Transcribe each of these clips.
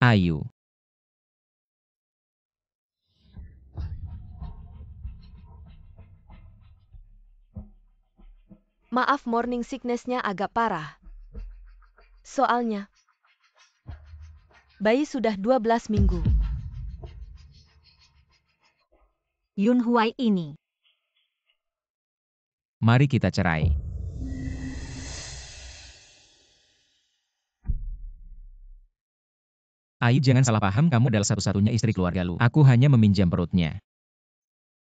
Ayu. Maaf, morning sickness-nya agak parah. Soalnya, bayi sudah 12 minggu. Yunhuai ini. Mari kita cerai. Ayu, jangan salah paham, kamu adalah satu-satunya istri keluarga Lu. Aku hanya meminjam perutnya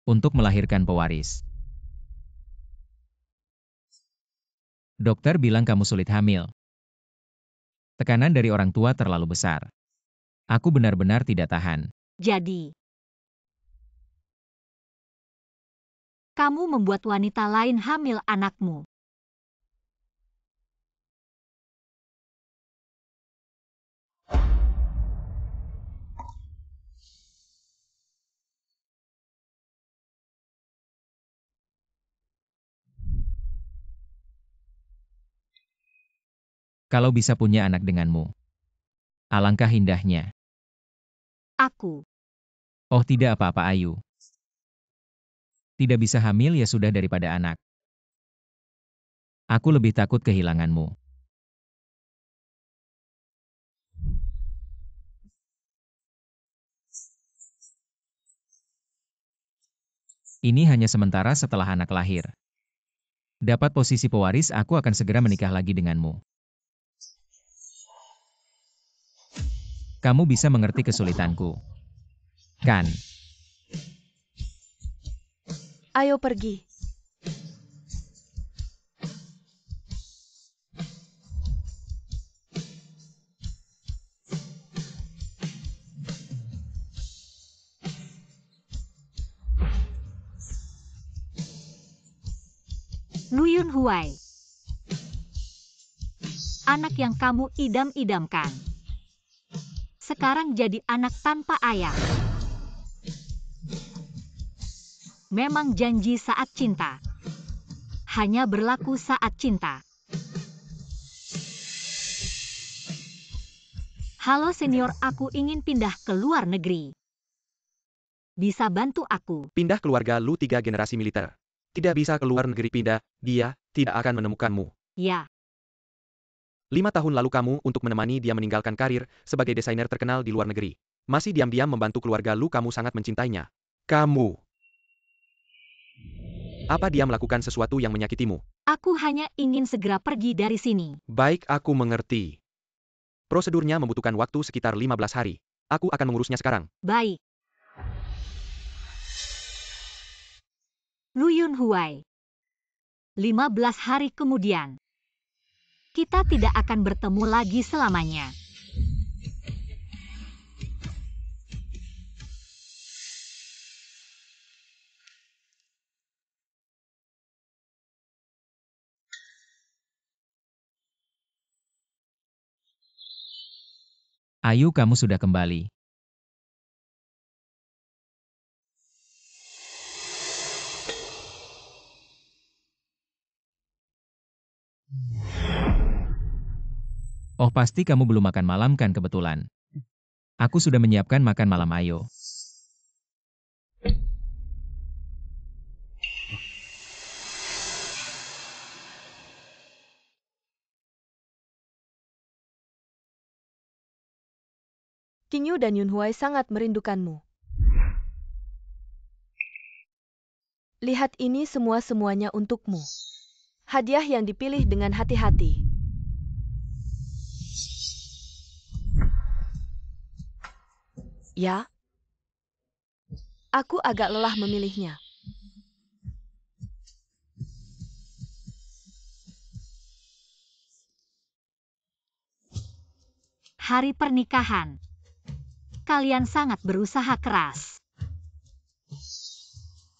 untuk melahirkan pewaris. Dokter bilang kamu sulit hamil. Tekanan dari orang tua terlalu besar. Aku benar-benar tidak tahan. Jadi, kamu membuat wanita lain hamil anakmu. Kalau bisa punya anak denganmu, alangkah indahnya. Aku. Oh, tidak apa-apa Ayu. Tidak bisa hamil ya sudah daripada anak. Aku lebih takut kehilanganmu. Ini hanya sementara, setelah anak lahir. Dapat posisi pewaris, aku akan segera menikah lagi denganmu. Kamu bisa mengerti kesulitanku, kan? Ayo pergi. Lu Yunhuai. Anak yang kamu idam-idamkan. Sekarang jadi anak tanpa ayah. Memang janji saat cinta. Hanya berlaku saat cinta. Halo senior, aku ingin pindah ke luar negeri. Bisa bantu aku? Pindah keluarga Lu 3 generasi militer. Tidak bisa ke luar negeri pindah, dia tidak akan menemukanmu. Ya. 5 tahun lalu kamu untuk menemani dia meninggalkan karir sebagai desainer terkenal di luar negeri. Masih diam-diam membantu keluarga Lu, kamu sangat mencintainya. Kamu. Apa dia melakukan sesuatu yang menyakitimu? Aku hanya ingin segera pergi dari sini. Baik, aku mengerti. Prosedurnya membutuhkan waktu sekitar 15 hari. Aku akan mengurusnya sekarang. Baik. Lu Yunhuai. 15 hari kemudian. Kita tidak akan bertemu lagi selamanya. Ayu, kamu sudah kembali. Oh, pasti kamu belum makan malam kan kebetulan. Aku sudah menyiapkan makan malam Ayu. Qingyu dan Yunhuai sangat merindukanmu. Lihat, ini semua-semuanya untukmu. Hadiah yang dipilih dengan hati-hati. Ya, aku agak lelah memilihnya. Hari pernikahan. Kalian sangat berusaha keras.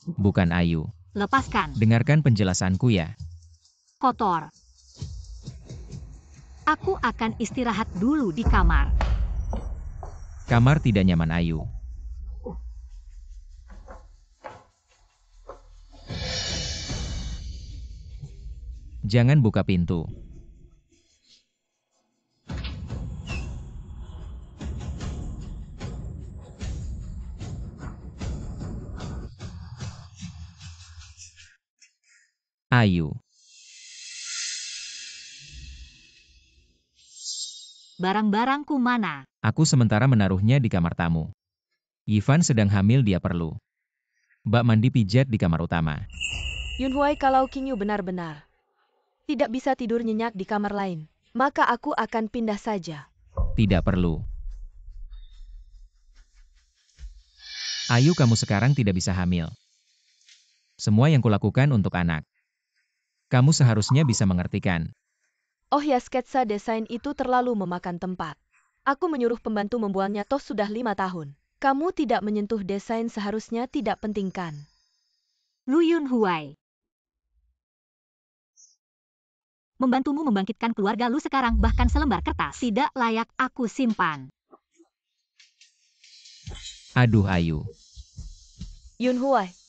Bukan Ayu. Lepaskan. Dengarkan penjelasanku ya. Kotor. Aku akan istirahat dulu di kamar. Kamar tidak nyaman Ayu. Jangan buka pintu. Ayu. Barang-barangku mana? Aku sementara menaruhnya di kamar tamu. Yivan sedang hamil, dia perlu bak mandi pijat di kamar utama. Yunhuai, kalau Qingyu benar-benar tidak bisa tidur nyenyak di kamar lain, maka aku akan pindah saja. Tidak perlu. Ayu, kamu sekarang tidak bisa hamil. Semua yang kulakukan untuk anak. Kamu seharusnya bisa mengertikan. Oh ya, sketsa desain itu terlalu memakan tempat. Aku menyuruh pembantu membuangnya toh sudah 5 tahun. Kamu tidak menyentuh desain, seharusnya tidak pentingkan. Lu Yunhuai. Membantumu membangkitkan keluarga lu sekarang bahkan selembar kertas tidak layak aku simpan. Aduh Ayu. Yunhuai.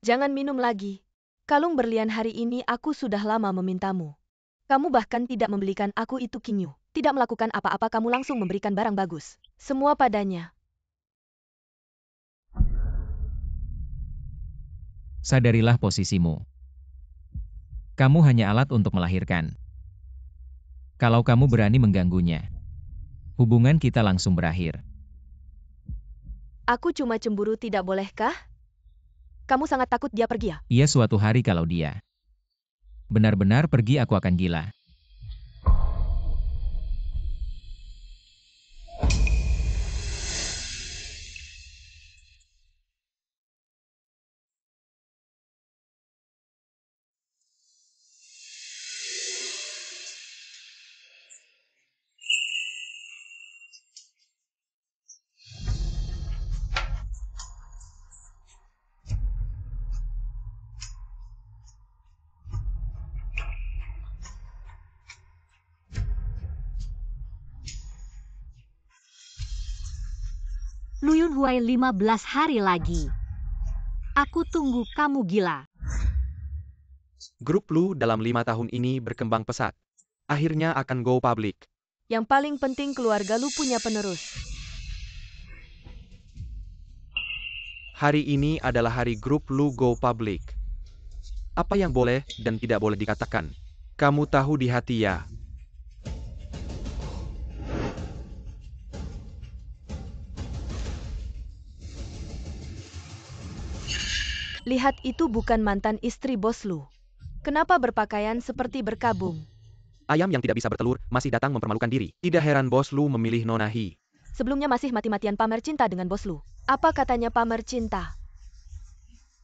Jangan minum lagi. Kalung berlian hari ini aku sudah lama memintamu. Kamu bahkan tidak membelikan aku itu, Qingyu. Tidak melakukan apa-apa, kamu langsung memberikan barang bagus. Semua padanya. Sadarilah posisimu. Kamu hanya alat untuk melahirkan. Kalau kamu berani mengganggunya, hubungan kita langsung berakhir. Aku cuma cemburu, tidak bolehkah? Kamu sangat takut dia pergi ya? Iya, suatu hari kalau dia benar-benar pergi, aku akan gila. Lu Yunhuai, 15 hari lagi. Aku tunggu kamu gila. Grup Lu dalam 5 tahun ini berkembang pesat. Akhirnya akan go public. Yang paling penting keluarga lu punya penerus. Hari ini adalah hari grup Lu go public. Apa yang boleh dan tidak boleh dikatakan? Kamu tahu di hati ya. Lihat, itu bukan mantan istri bos lu. Kenapa berpakaian seperti berkabung? Ayam yang tidak bisa bertelur masih datang mempermalukan diri. Tidak heran bos Lu memilih Nona Hi. Sebelumnya masih mati-matian pamer cinta dengan bos lu. Apa katanya pamer cinta?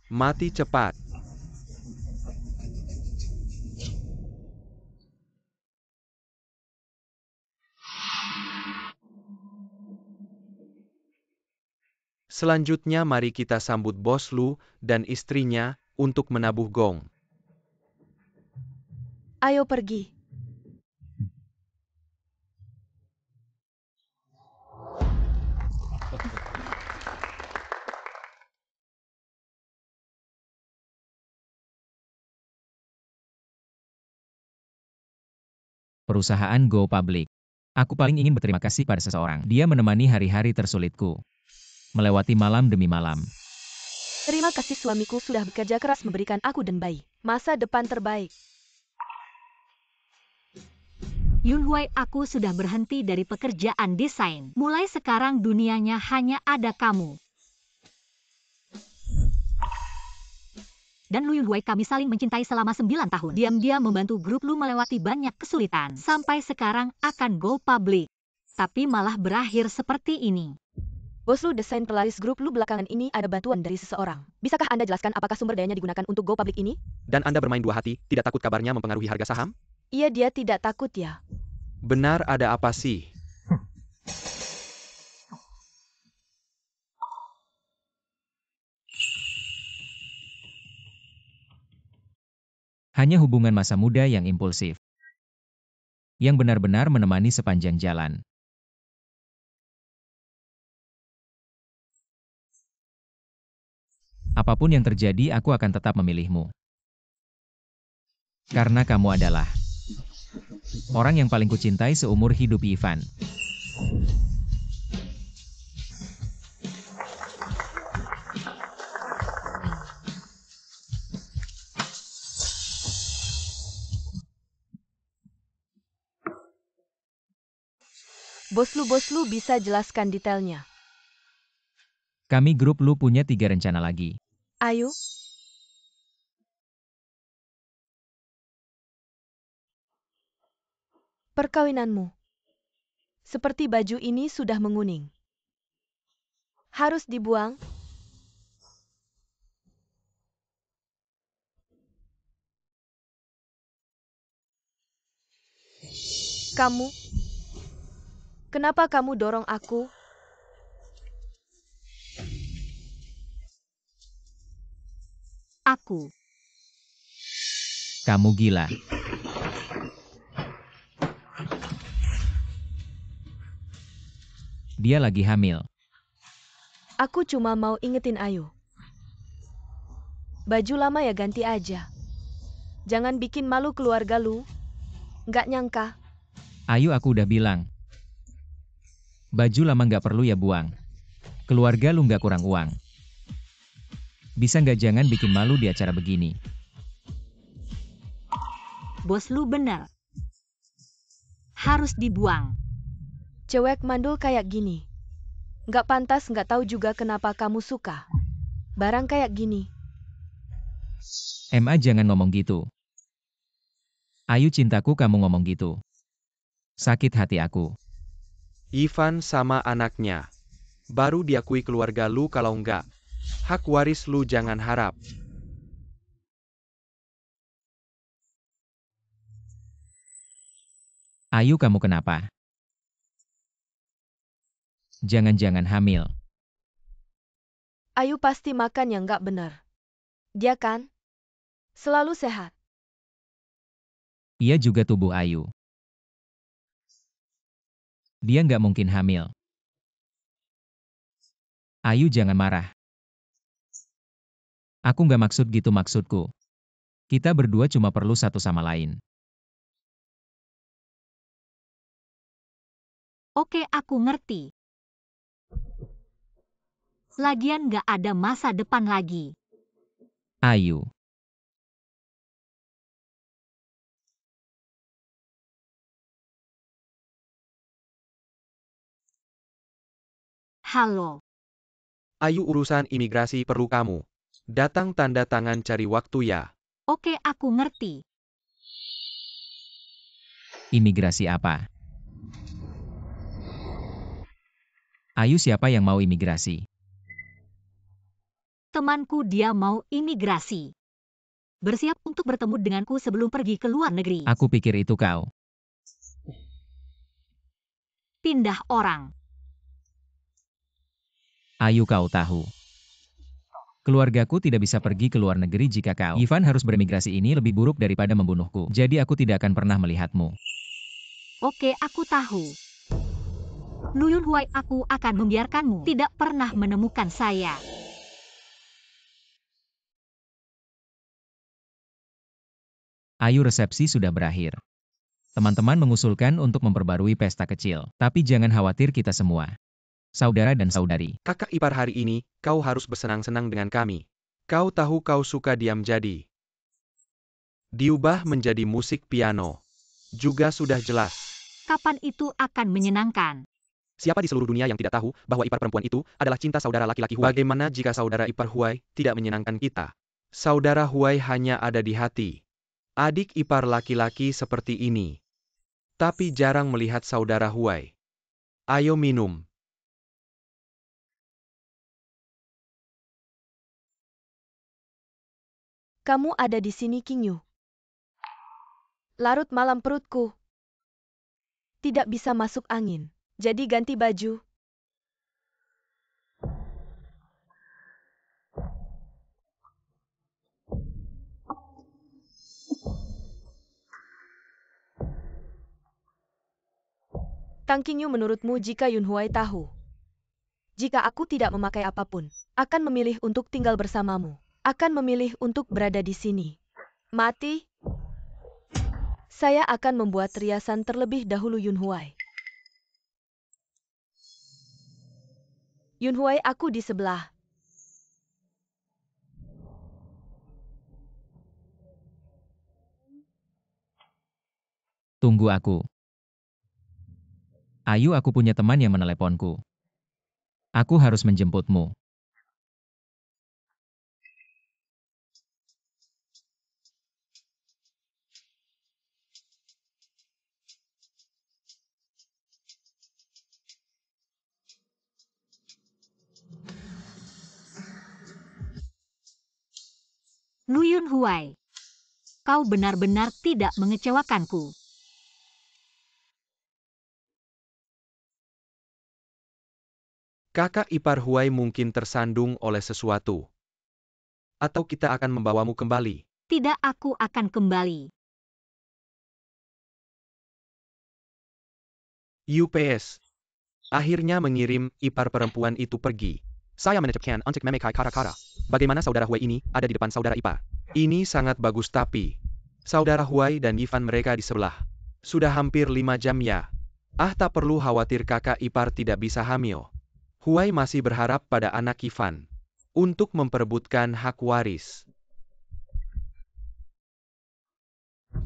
Mati cepat. Selanjutnya mari kita sambut bos Lu dan istrinya untuk menabuh gong. Ayo pergi. Perusahaan go public. Aku paling ingin berterima kasih pada seseorang. Dia menemani hari-hari tersulitku. Melewati malam demi malam. Terima kasih, suamiku sudah bekerja keras memberikan aku dan bayi masa depan terbaik. Yunhuai, aku sudah berhenti dari pekerjaan desain. Mulai sekarang dunianya hanya ada kamu. Dan Lu Yunhuai, kami saling mencintai selama 9 tahun. Diam-diam membantu grup Lu melewati banyak kesulitan. Sampai sekarang akan go public. Tapi malah berakhir seperti ini. Bos lu, desain pelaris grup lu belakangan ini ada bantuan dari seseorang. Bisakah Anda jelaskan apakah sumber dayanya digunakan untuk go public ini? Dan Anda bermain dua hati, tidak takut kabarnya mempengaruhi harga saham? Iya, dia tidak takut ya. Benar, ada apa sih? Hanya hubungan masa muda yang impulsif. Yang benar-benar menemani sepanjang jalan. Apapun yang terjadi, aku akan tetap memilihmu. Karena kamu adalah Orang yang paling kucintai seumur hidup Ivan. Bos Lu bisa jelaskan detailnya. Kami grup Lu punya 3 rencana lagi. Ayo. Perkawinanmu. Seperti baju ini sudah menguning. Harus dibuang. Kamu. Kenapa kamu dorong aku? Aku. Kamu gila. Dia lagi hamil. Aku cuma mau ingetin Ayu. Baju lama ya ganti aja. Jangan bikin malu keluarga lu. Nggak nyangka. Ayu, aku udah bilang. Baju lama nggak perlu ya buang. Keluarga lu nggak kurang uang. Bisa nggak jangan bikin malu di acara begini. Bos Lu bener. Harus dibuang. Cewek mandul kayak gini. Nggak pantas, nggak tahu juga kenapa kamu suka. Barang kayak gini. Emma, jangan ngomong gitu. Ayu cintaku, kamu ngomong gitu. Sakit hati aku. Ivan sama anaknya. Baru diakui keluarga lu, kalau enggak. Hak waris lu jangan harap. Ayu, kamu kenapa? Jangan-jangan hamil. Ayu pasti makan yang nggak benar. Dia kan selalu sehat. Ia juga tubuh Ayu. Dia nggak mungkin hamil. Ayu, jangan marah. Aku nggak maksud gitu, maksudku. Kita berdua cuma perlu satu sama lain. Oke, aku ngerti. Lagian gak ada masa depan lagi. Ayu. Halo. Ayu, urusan imigrasi perlu kamu. Datang tanda tangan cari waktu ya. Oke, aku ngerti. Imigrasi apa? Ayu, siapa yang mau imigrasi? Temanku dia mau imigrasi. Bersiap untuk bertemu denganku sebelum pergi ke luar negeri. Aku pikir itu kau. Pindah orang. Ayu, kau tahu. Keluargaku tidak bisa pergi ke luar negeri jika kau, Ivan, harus beremigrasi. Ini lebih buruk daripada membunuhku. Jadi aku tidak akan pernah melihatmu. Oke, aku tahu. Lu Yunhuai, aku akan membiarkanmu tidak pernah menemukan saya. Ayu, resepsi sudah berakhir. Teman-teman mengusulkan untuk memperbarui pesta kecil. Tapi jangan khawatir, kita semua saudara dan saudari. Kakak ipar, hari ini, kau harus bersenang-senang dengan kami. Kau tahu kau suka diam, jadi diubah menjadi musik piano. Juga sudah jelas. Kapan itu akan menyenangkan? Siapa di seluruh dunia yang tidak tahu bahwa ipar perempuan itu adalah cinta saudara laki-laki Huai? Bagaimana jika saudara ipar Huai tidak menyenangkan kita? Saudara Huai hanya ada di hati. Adik ipar laki-laki seperti ini. Tapi jarang melihat saudara Huai. Ayo minum. Kamu ada di sini, Qingyu. Larut malam perutku. Tidak bisa masuk angin. Jadi ganti baju. Tang Qingyu, menurutmu jika Yunhuai tahu? Jika aku tidak memakai apapun, akan memilih untuk tinggal bersamamu. Akan memilih untuk berada di sini. Mati. Saya akan membuat riasan terlebih dahulu Yunhuai. Yunhuai, aku di sebelah. Tunggu aku. Ayu, aku punya teman yang meneleponku. Aku harus menjemputmu. Lu Yunhuai, kau benar-benar tidak mengecewakanku. Kakak ipar Huai mungkin tersandung oleh sesuatu. Atau kita akan membawamu kembali. Tidak, aku akan kembali. UPS akhirnya mengirim ipar perempuan itu pergi. Saya menetapkan untuk memakai kata-kata. Bagaimana saudara Huai ini ada di depan saudara ipar? Ini sangat bagus, tapi saudara Huai dan Ivan mereka di sebelah. Sudah hampir 5 jam ya. Tak perlu khawatir, kakak ipar tidak bisa hamil. Huai masih berharap pada anak Ivan untuk memperebutkan hak waris.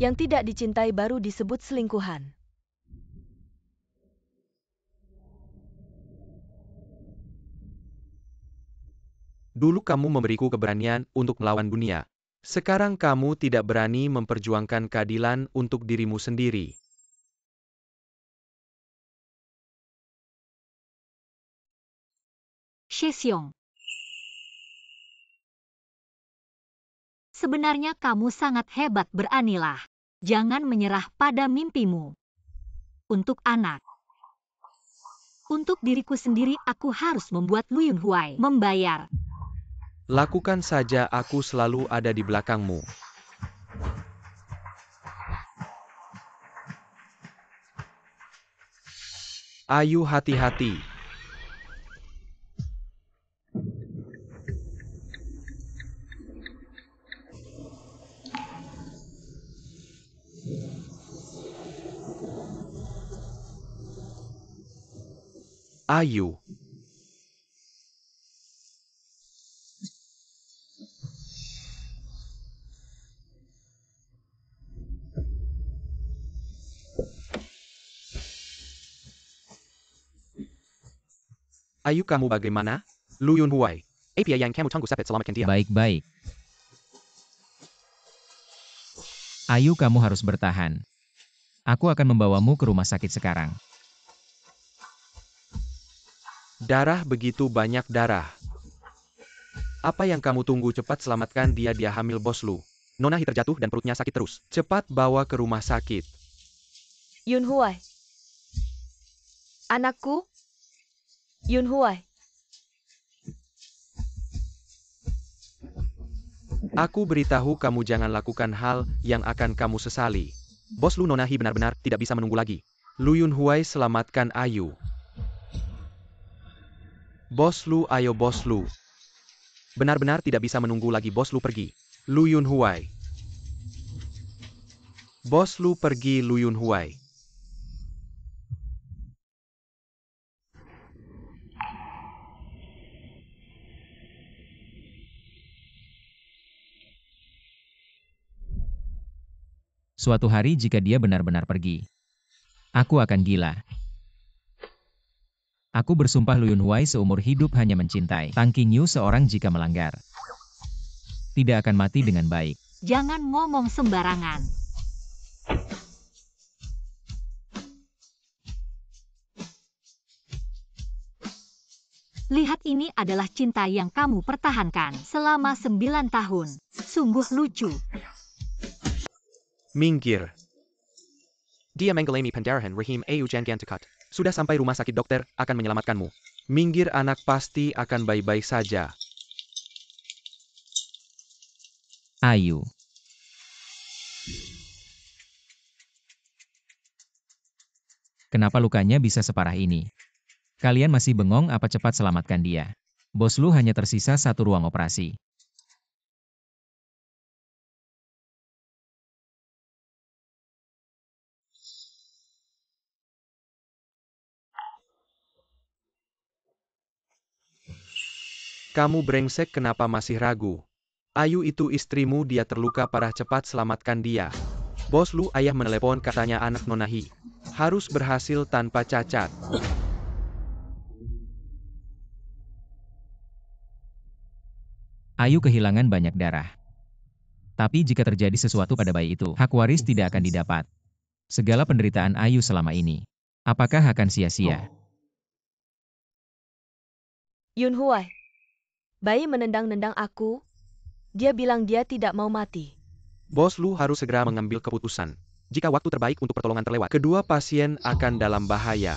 Yang tidak dicintai baru disebut selingkuhan. Dulu kamu memberiku keberanian untuk melawan dunia. Sekarang kamu tidak berani memperjuangkan keadilan untuk dirimu sendiri. Shesyong. Sebenarnya kamu sangat hebat, beranilah. Jangan menyerah pada mimpimu. Untuk anak. Untuk diriku sendiri, aku harus membuat Lu Yunhuai membayar. Lakukan saja, aku selalu ada di belakangmu. Ayu, hati-hati. Ayu. Ayu, kamu bagaimana? Lu Yunhuai. Apa yang kamu tunggu sampai selamatkan dia? Baik-baik. Ayu, kamu harus bertahan. Aku akan membawamu ke rumah sakit sekarang. Darah, begitu banyak darah. Apa yang kamu tunggu? Cepat selamatkan dia, dia hamil, bos Lu. Nona Hi terjatuh dan perutnya sakit terus. Cepat bawa ke rumah sakit. Yunhuai. Anakku. Yunhuai. Aku beritahu kamu jangan lakukan hal yang akan kamu sesali. Bos Lu, Nona Hi benar-benar tidak bisa menunggu lagi. Lu Yunhuai, selamatkan Ayu. Bos Lu, ayo bos Lu. Benar-benar tidak bisa menunggu lagi, bos Lu pergi. Lu Yunhuai. Bos Lu pergi, Lu Yunhuai. Suatu hari jika dia benar-benar pergi, aku akan gila. Aku bersumpah Lu Yunhuai seumur hidup hanya mencintai Tang Qingyu seorang jika melanggar. Tidak akan mati dengan baik. Jangan ngomong sembarangan. Lihat, ini adalah cinta yang kamu pertahankan selama 9 tahun. Sungguh lucu. Minggir. Dia menggelami pendarahan rahim Ayu, jangan dekat. Sudah sampai rumah sakit, dokter akan menyelamatkanmu. Minggir anak, pasti akan baik-baik saja. Ayu. Kenapa lukanya bisa separah ini? Kalian masih bengong apa? Cepat selamatkan dia. Bos Lu hanya tersisa satu ruang operasi. Kamu brengsek, kenapa masih ragu? Ayu itu istrimu, dia terluka parah, cepat selamatkan dia. Bos Lu, ayah menelepon, katanya anak Nona Hi harus berhasil tanpa cacat. Ayu kehilangan banyak darah. Tapi jika terjadi sesuatu pada bayi itu, hak waris tidak akan didapat. Segala penderitaan Ayu selama ini, apakah akan sia-sia? Yun Huai. Bayi menendang-nendang aku. Dia bilang dia tidak mau mati. Bos Lu harus segera mengambil keputusan. Jika waktu terbaik untuk pertolongan terlewat, kedua pasien akan dalam bahaya.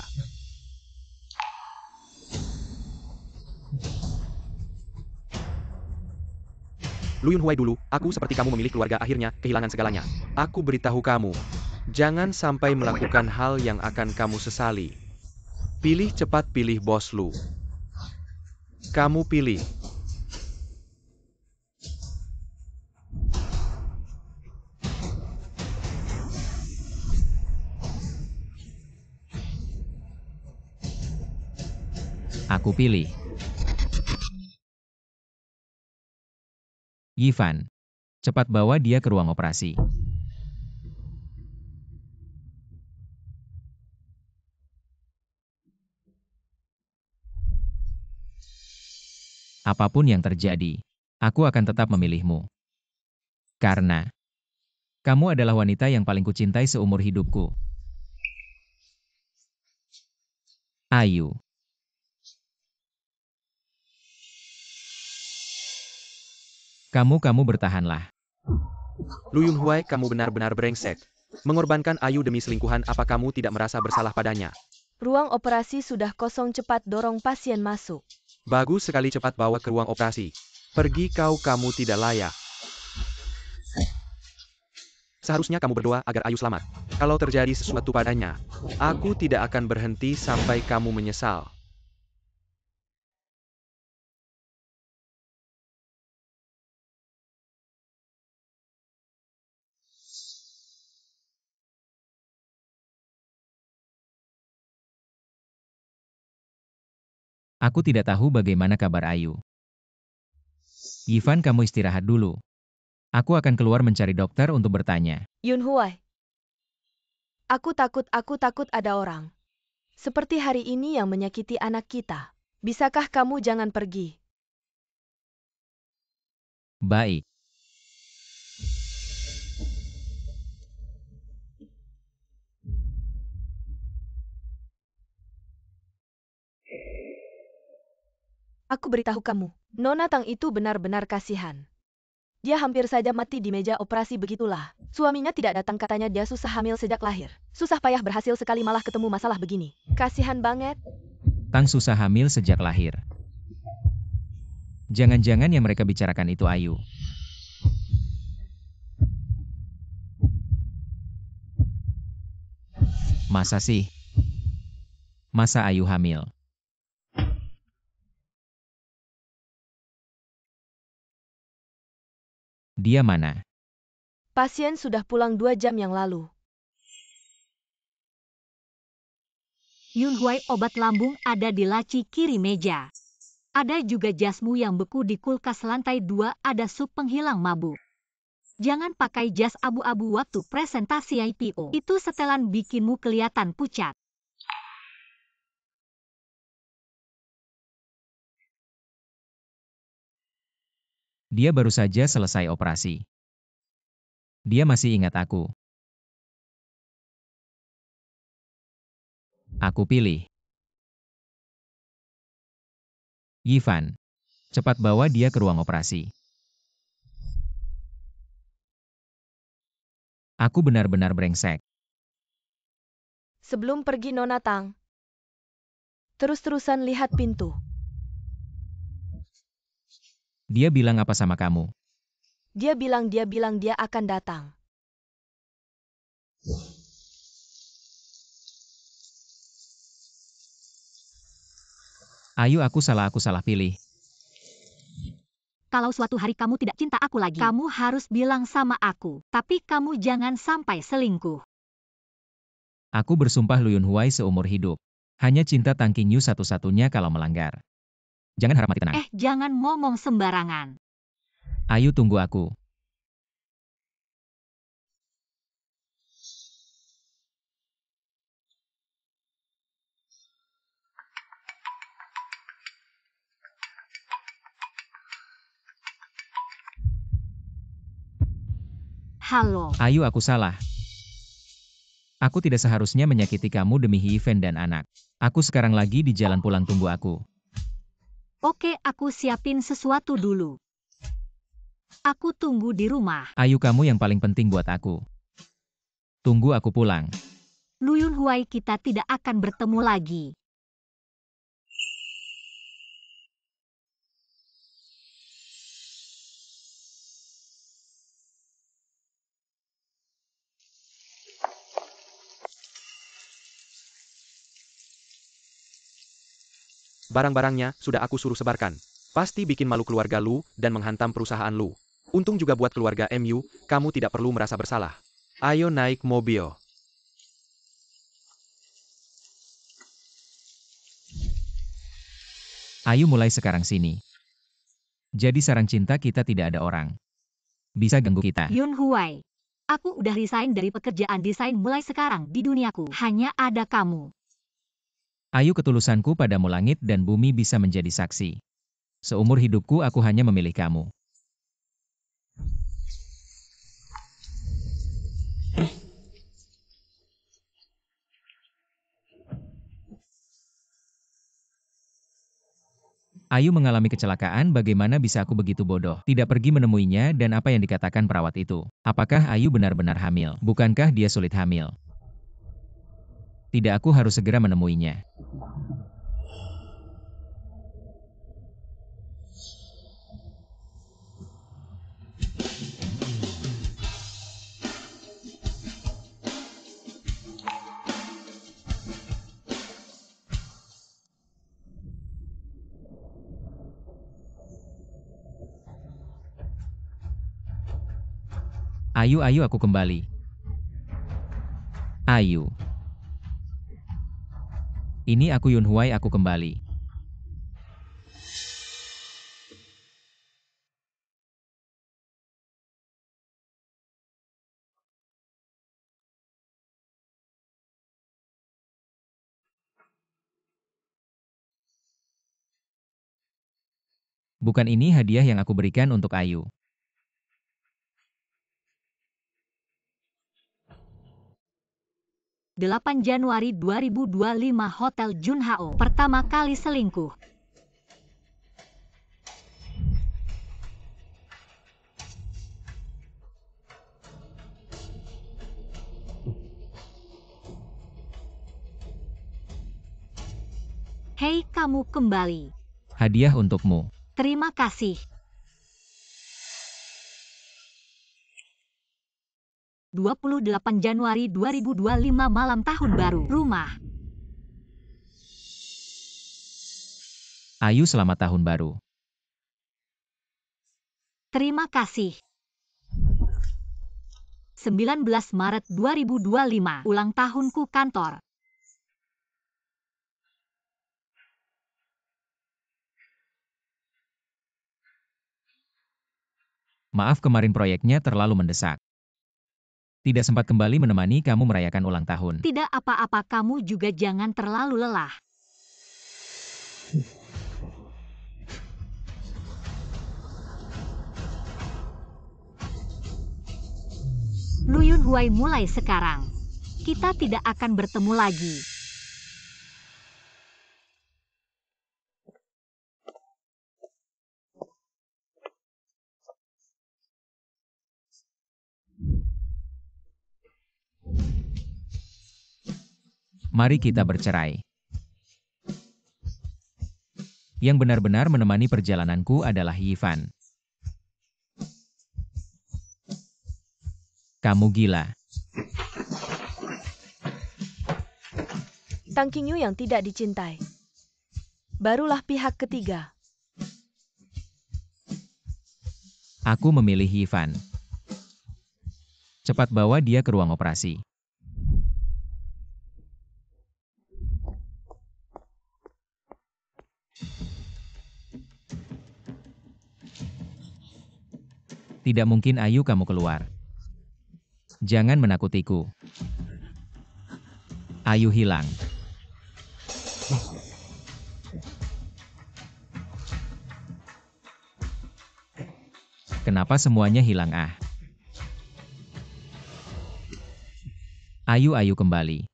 Lu Yun Huai dulu, aku seperti kamu memilih keluarga, akhirnya kehilangan segalanya. Aku beritahu kamu, jangan sampai melakukan hal yang akan kamu sesali. Pilih cepat, pilih Bos Lu. Kamu pilih. Aku pilih. Yifan, cepat bawa dia ke ruang operasi. Apapun yang terjadi, aku akan tetap memilihmu. Karena kamu adalah wanita yang paling kucintai seumur hidupku. Ayu. Kamu bertahanlah. Lu Yun Huai, kamu benar-benar brengsek. Mengorbankan Ayu demi selingkuhan, apa kamu tidak merasa bersalah padanya? Ruang operasi sudah kosong, cepat dorong pasien masuk. Bagus sekali, cepat bawa ke ruang operasi. Pergi kau, kamu tidak layak. Seharusnya kamu berdoa agar Ayu selamat. Kalau terjadi sesuatu padanya, aku tidak akan berhenti sampai kamu menyesal. Aku tidak tahu bagaimana kabar Ayu. Yifan, kamu istirahat dulu. Aku akan keluar mencari dokter untuk bertanya. Yun Huai. Aku takut ada orang seperti hari ini yang menyakiti anak kita. Bisakah kamu jangan pergi? Baik. Aku beritahu kamu, Nona Tang itu benar-benar kasihan. Dia hampir saja mati di meja operasi, begitulah. Suaminya tidak datang, katanya dia susah hamil sejak lahir. Susah payah berhasil sekali, malah ketemu masalah begini. Kasihan banget. Tang susah hamil sejak lahir. Jangan-jangan yang mereka bicarakan itu Ayu. Masa sih? Masa Ayu hamil? Dia mana? Pasien sudah pulang 2 jam yang lalu. Yun Huai, obat lambung ada di laci kiri meja. Ada juga jasmu yang beku di kulkas lantai 2, ada sup penghilang mabuk. Jangan pakai jas abu-abu waktu presentasi IPO. Itu setelan bikinmu kelihatan pucat. Dia baru saja selesai operasi. Dia masih ingat aku. Aku pilih. Yifan, cepat bawa dia ke ruang operasi. Aku benar-benar brengsek. Sebelum pergi Nona Tang, terus-terusan lihat pintu. Dia bilang apa sama kamu? Dia bilang dia akan datang. Ayu, aku salah pilih. Kalau suatu hari kamu tidak cinta aku lagi, kamu harus bilang sama aku. Tapi kamu jangan sampai selingkuh. Aku bersumpah Lu Yun Huai seumur hidup. Hanya cinta Tang Qingyu satu-satunya kalau melanggar. Jangan harap mati tenang. Jangan ngomong sembarangan. Ayu, tunggu aku. Halo. Ayu, aku salah. Aku tidak seharusnya menyakiti kamu demi Hee-fan dan anak. Aku sekarang lagi di jalan pulang, tunggu aku. Oke, aku siapin sesuatu dulu. Aku tunggu di rumah. Ayu, kamu yang paling penting buat aku. Tunggu aku pulang. Luyun Huai, kita tidak akan bertemu lagi. Barang-barangnya sudah aku suruh sebarkan. Pasti bikin malu keluarga Lu dan menghantam perusahaan Lu. Untung juga buat keluarga MU, kamu tidak perlu merasa bersalah. Ayo naik mobil. Ayu, mulai sekarang sini. Jadi sarang cinta kita tidak ada orang bisa ganggu kita. Yun Huai, aku udah resign dari pekerjaan desain, mulai sekarang di duniaku hanya ada kamu. Ayu, ketulusanku padamu langit dan bumi bisa menjadi saksi. Seumur hidupku aku hanya memilih kamu. Ayu mengalami kecelakaan, bagaimana bisa aku begitu bodoh? Tidak pergi menemuinya dan apa yang dikatakan perawat itu. Apakah Ayu benar-benar hamil? Bukankah dia sulit hamil? Tidak, aku harus segera menemuinya. Ayu, aku kembali. Ayu. Ini aku, Yun Huai, aku kembali. Bukan ini hadiah yang aku berikan untuk Ayu. 8 Januari 2025, Hotel Junhao. Pertama kali selingkuh. Hei, kamu kembali. Hadiah untukmu. Terima kasih. 28 Januari 2025, malam tahun baru. Rumah. Ayu, selamat tahun baru. Terima kasih. 19 Maret 2025, ulang tahunku kantor. Maaf, kemarin proyeknya terlalu mendesak. Tidak sempat kembali menemani kamu merayakan ulang tahun. Tidak apa-apa, kamu juga jangan terlalu lelah. Luyun Huai, mulai sekarang kita tidak akan bertemu lagi. Mari kita bercerai. Yang benar-benar menemani perjalananku adalah Yifan. Kamu gila. Tang Qingyu yang tidak dicintai. Barulah pihak ketiga. Aku memilih Yifan. Cepat bawa dia ke ruang operasi. Tidak mungkin Ayu kamu keluar. Jangan menakutiku. Ayu hilang. Kenapa semuanya hilang ah? Ayu kembali.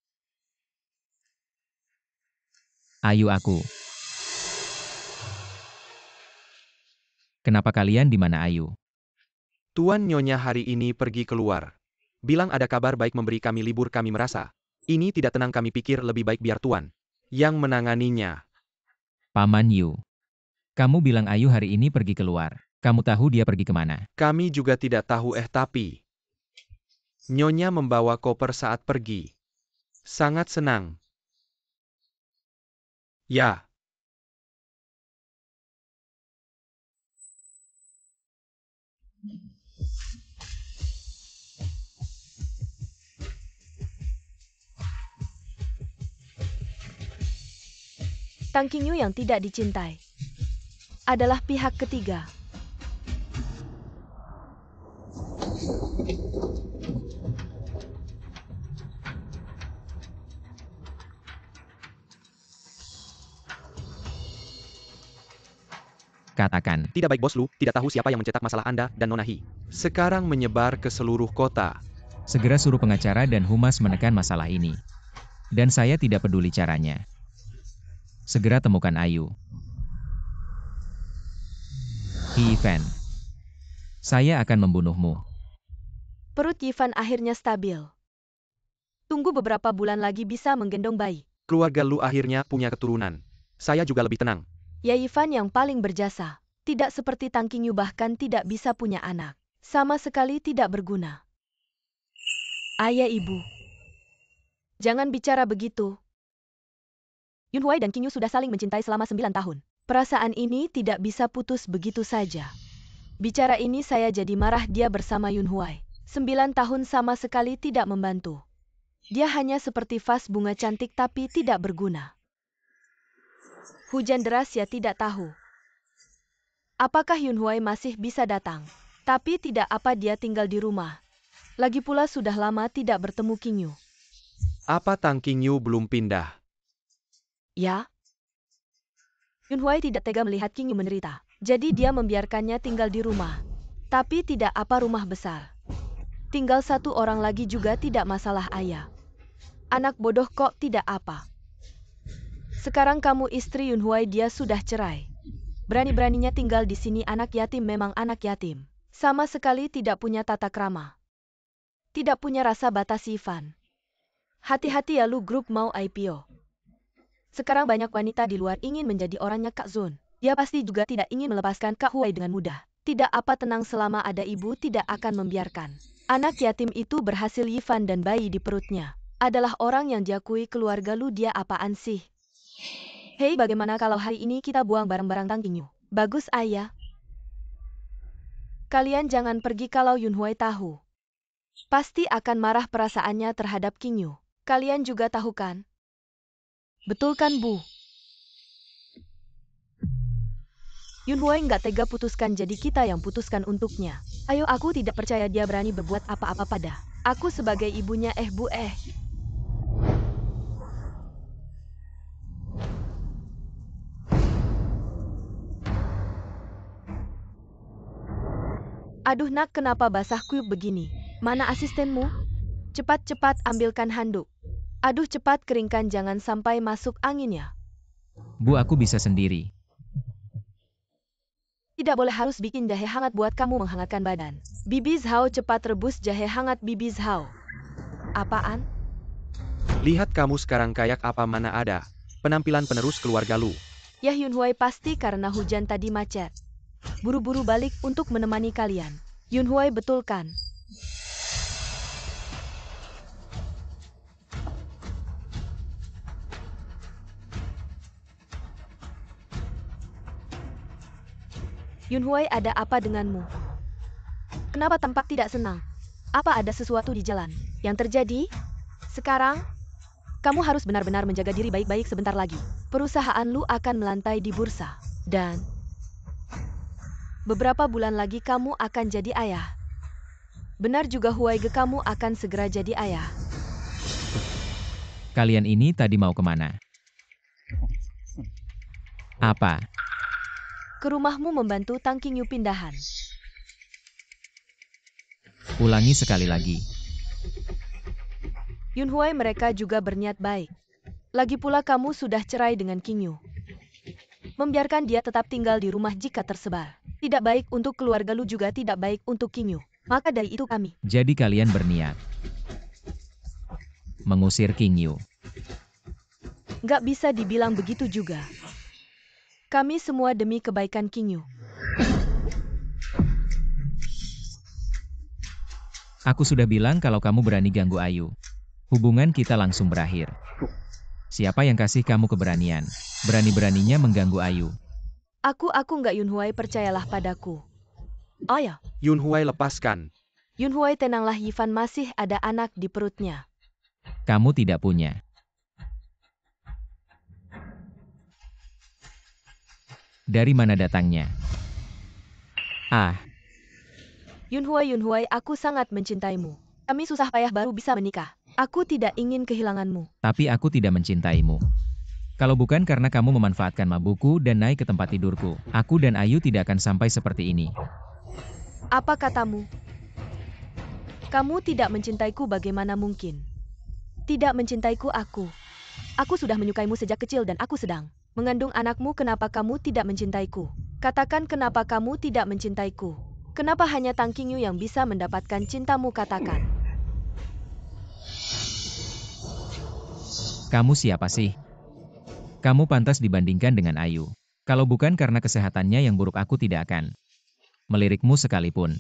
Ayu aku. Kenapa kalian di mana Ayu? Tuan Nyonya hari ini pergi keluar. Bilang ada kabar baik memberi kami libur, kami merasa. Ini tidak tenang, kami pikir lebih baik biar Tuan yang menanganinya. Paman Yu. Kamu bilang Ayu hari ini pergi keluar. Kamu tahu dia pergi kemana? Kami juga tidak tahu tapi Nyonya membawa koper saat pergi. Sangat senang. Ya. Tang Qingyu yang tidak dicintai adalah pihak ketiga. Katakan. Tidak baik Bos Lu, tidak tahu siapa yang mencetak masalah Anda dan Nona Hi. Sekarang menyebar ke seluruh kota. Segera suruh pengacara dan humas menekan masalah ini. Dan saya tidak peduli caranya. Segera temukan Ayu. Hi Fan. Saya akan membunuhmu. Perut Yifan akhirnya stabil. Tunggu beberapa bulan lagi bisa menggendong bayi. Keluarga Lu akhirnya punya keturunan. Saya juga lebih tenang. Ya Yifan yang paling berjasa. Tidak seperti Tang Qingyu bahkan tidak bisa punya anak. Sama sekali tidak berguna. Ayah ibu. Jangan bicara begitu. Yun Huai dan Qingyu sudah saling mencintai selama 9 tahun. Perasaan ini tidak bisa putus begitu saja. Bicara ini saya jadi marah dia bersama Yun Huai. 9 tahun sama sekali tidak membantu. Dia hanya seperti vas bunga cantik tapi tidak berguna. Hujan deras ya tidak tahu. Apakah Yun Huai masih bisa datang? Tapi tidak apa dia tinggal di rumah. Lagi pula sudah lama tidak bertemu Qingyu. Apa Tang Qingyu belum pindah? Ya. Yun Huai tidak tega melihat Qingyu menderita. Jadi dia membiarkannya tinggal di rumah. Tapi tidak apa rumah besar. Tinggal satu orang lagi juga tidak masalah ayah. Anak bodoh kok tidak apa. Sekarang kamu istri Yun Huai dia sudah cerai. Berani-beraninya tinggal di sini anak yatim memang anak yatim. Sama sekali tidak punya tata krama. Tidak punya rasa batas Yifan. Hati-hati ya lu grup mau IPO. Sekarang banyak wanita di luar ingin menjadi orangnya Kak Zun. Dia pasti juga tidak ingin melepaskan Kak Huai dengan mudah. Tidak apa tenang selama ada ibu tidak akan membiarkan. Anak yatim itu berhasil Yifan dan bayi di perutnya. Adalah orang yang diakui keluarga lu dia apaan sih? Hei bagaimana kalau hari ini kita buang barang-barang Tang Qingyu? Bagus ayah. Kalian jangan pergi kalau Yun Huai tahu. Pasti akan marah perasaannya terhadap Qingyu. Kalian juga tahu kan? Betul kan Bu? Yun Huai nggak tega putuskan jadi kita yang putuskan untuknya. Ayo aku tidak percaya dia berani berbuat apa-apa pada aku sebagai ibunya Bu. Aduh nak kenapa basah kuyup begini? Mana asistenmu? Cepat-cepat ambilkan handuk. Aduh cepat keringkan jangan sampai masuk angin ya. Bu aku bisa sendiri. Tidak boleh harus bikin jahe hangat buat kamu menghangatkan badan. Bibi Zhao cepat rebus jahe hangat Bibi Zhao. Apaan? Lihat kamu sekarang kayak apa mana ada. Penampilan penerus keluarga Lu. Ya Yun Huai pasti karena hujan tadi macet. Buru-buru balik untuk menemani kalian. Yun Huai betul kan? Yun Huai ada apa denganmu? Kenapa tampak tidak senang? Apa ada sesuatu di jalan? Yang terjadi? Sekarang, kamu harus benar-benar menjaga diri baik-baik sebentar lagi. Perusahaan lu akan melantai di bursa. Dan Beberapa bulan lagi kamu akan jadi ayah. Benar juga Huaige, kamu akan segera jadi ayah. Kalian ini tadi mau kemana? Apa? Ke rumahmu membantu Tang Qingyu pindahan. Ulangi sekali lagi. Yunhuai, mereka juga berniat baik. Lagi pula kamu sudah cerai dengan Qingyu. Membiarkan dia tetap tinggal di rumah jika tersebar. Tidak baik untuk keluarga lu, juga tidak baik untuk Qingyu. Maka dari itu kami. Jadi kalian berniat mengusir Qingyu. Nggak bisa dibilang begitu juga. Kami semua demi kebaikan Qingyu. Aku sudah bilang kalau kamu berani ganggu Ayu, hubungan kita langsung berakhir. Siapa yang kasih kamu keberanian? Berani-beraninya mengganggu Ayu. Aku nggak, Yunhuai, percayalah padaku. Oh ya, Yunhuai, lepaskan. Yunhuai, tenanglah, Yifan masih ada anak di perutnya. Kamu tidak punya. Dari mana datangnya? Ah, Yunhuai, aku sangat mencintaimu. Kami susah payah baru bisa menikah. Aku tidak ingin kehilanganmu. tapi aku tidak mencintaimu. Kalau bukan karena kamu memanfaatkan mabukku dan naik ke tempat tidurku, aku dan Ayu tidak akan sampai seperti ini. Apa katamu? Kamu tidak mencintaiku, bagaimana mungkin? Tidak mencintaiku aku. Aku sudah menyukaimu sejak kecil dan aku sedang mengandung anakmu. Kenapa kamu tidak mencintaiku? Katakan, kenapa kamu tidak mencintaiku? Kenapa hanya Tang Qingyu yang bisa mendapatkan cintamu? Katakan. Kamu siapa sih? Kamu pantas dibandingkan dengan Ayu. Kalau bukan karena kesehatannya yang buruk, aku tidak akan melirikmu sekalipun.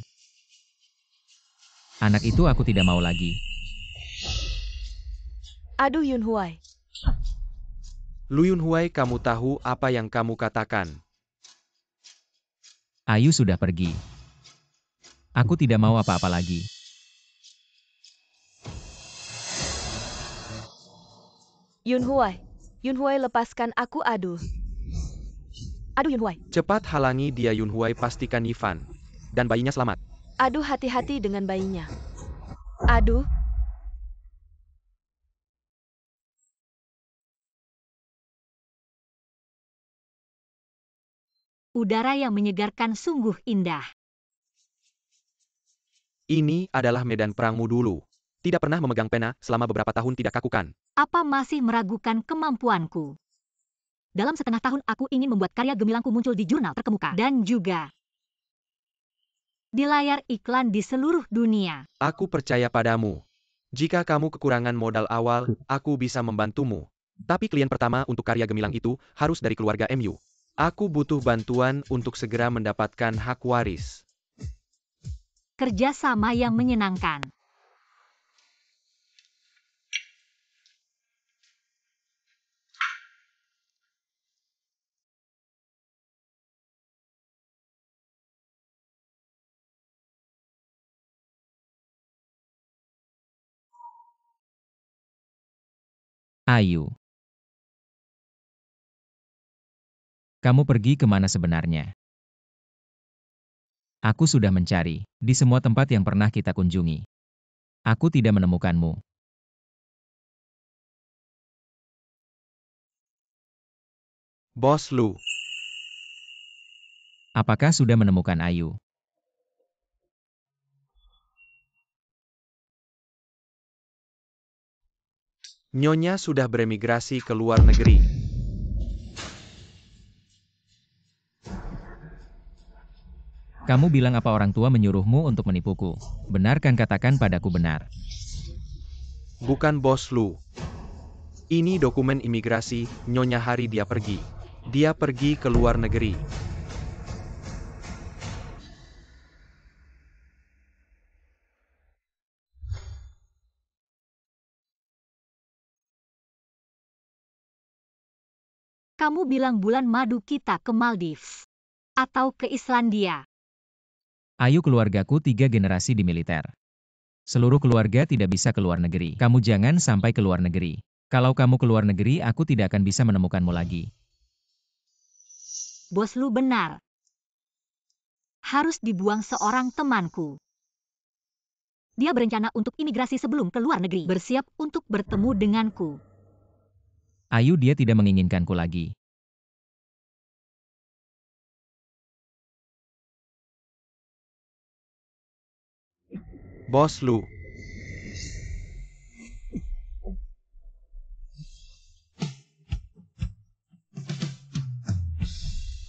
Anak itu aku tidak mau lagi. Aduh, Yunhuai. Lu Yunhuai, kamu tahu apa yang kamu katakan. Ayu sudah pergi. Aku tidak mau apa-apa lagi. Yunhuai, lepaskan aku. Aduh, Yunhuai. Cepat halangi dia, Yunhuai, pastikan Yifan dan bayinya selamat. Aduh, hati-hati dengan bayinya. Aduh. Udara yang menyegarkan sungguh indah. Ini adalah medan perangmu dulu. Tidak pernah memegang pena selama beberapa tahun, tidak kakukan. Apa masih meragukan kemampuanku? Dalam setengah tahun aku ingin membuat karya gemilangku muncul di jurnal terkemuka. Dan juga di layar iklan di seluruh dunia. Aku percaya padamu. Jika kamu kekurangan modal awal, aku bisa membantumu. Tapi klien pertama untuk karya gemilang itu harus dari keluarga MU. Aku butuh bantuan untuk segera mendapatkan hak waris. Kerjasama yang menyenangkan. Ayu. Kamu pergi kemana sebenarnya? Aku sudah mencari di semua tempat yang pernah kita kunjungi. Aku tidak menemukanmu. Bos Lu. Apakah sudah menemukan Ayu? Nyonya sudah beremigrasi ke luar negeri. Kamu bilang apa orang tua menyuruhmu untuk menipuku? Benar kan, katakan padaku benar. Bukan Bos Lu. Ini dokumen imigrasi, Nyonya hari dia pergi. Dia pergi ke luar negeri. Kamu bilang bulan madu kita ke Maldives. Atau ke Islandia. Ayu, keluargaku 3 generasi di militer. Seluruh keluarga tidak bisa ke luar negeri. Kamu jangan sampai ke luar negeri. Kalau kamu ke luar negeri, aku tidak akan bisa menemukanmu lagi. Bos Lu benar. harus dibuang seorang temanku. Dia berencana untuk imigrasi sebelum ke luar negeri, bersiap untuk bertemu denganku. Ayu, dia tidak menginginkanku lagi. Bos Lu.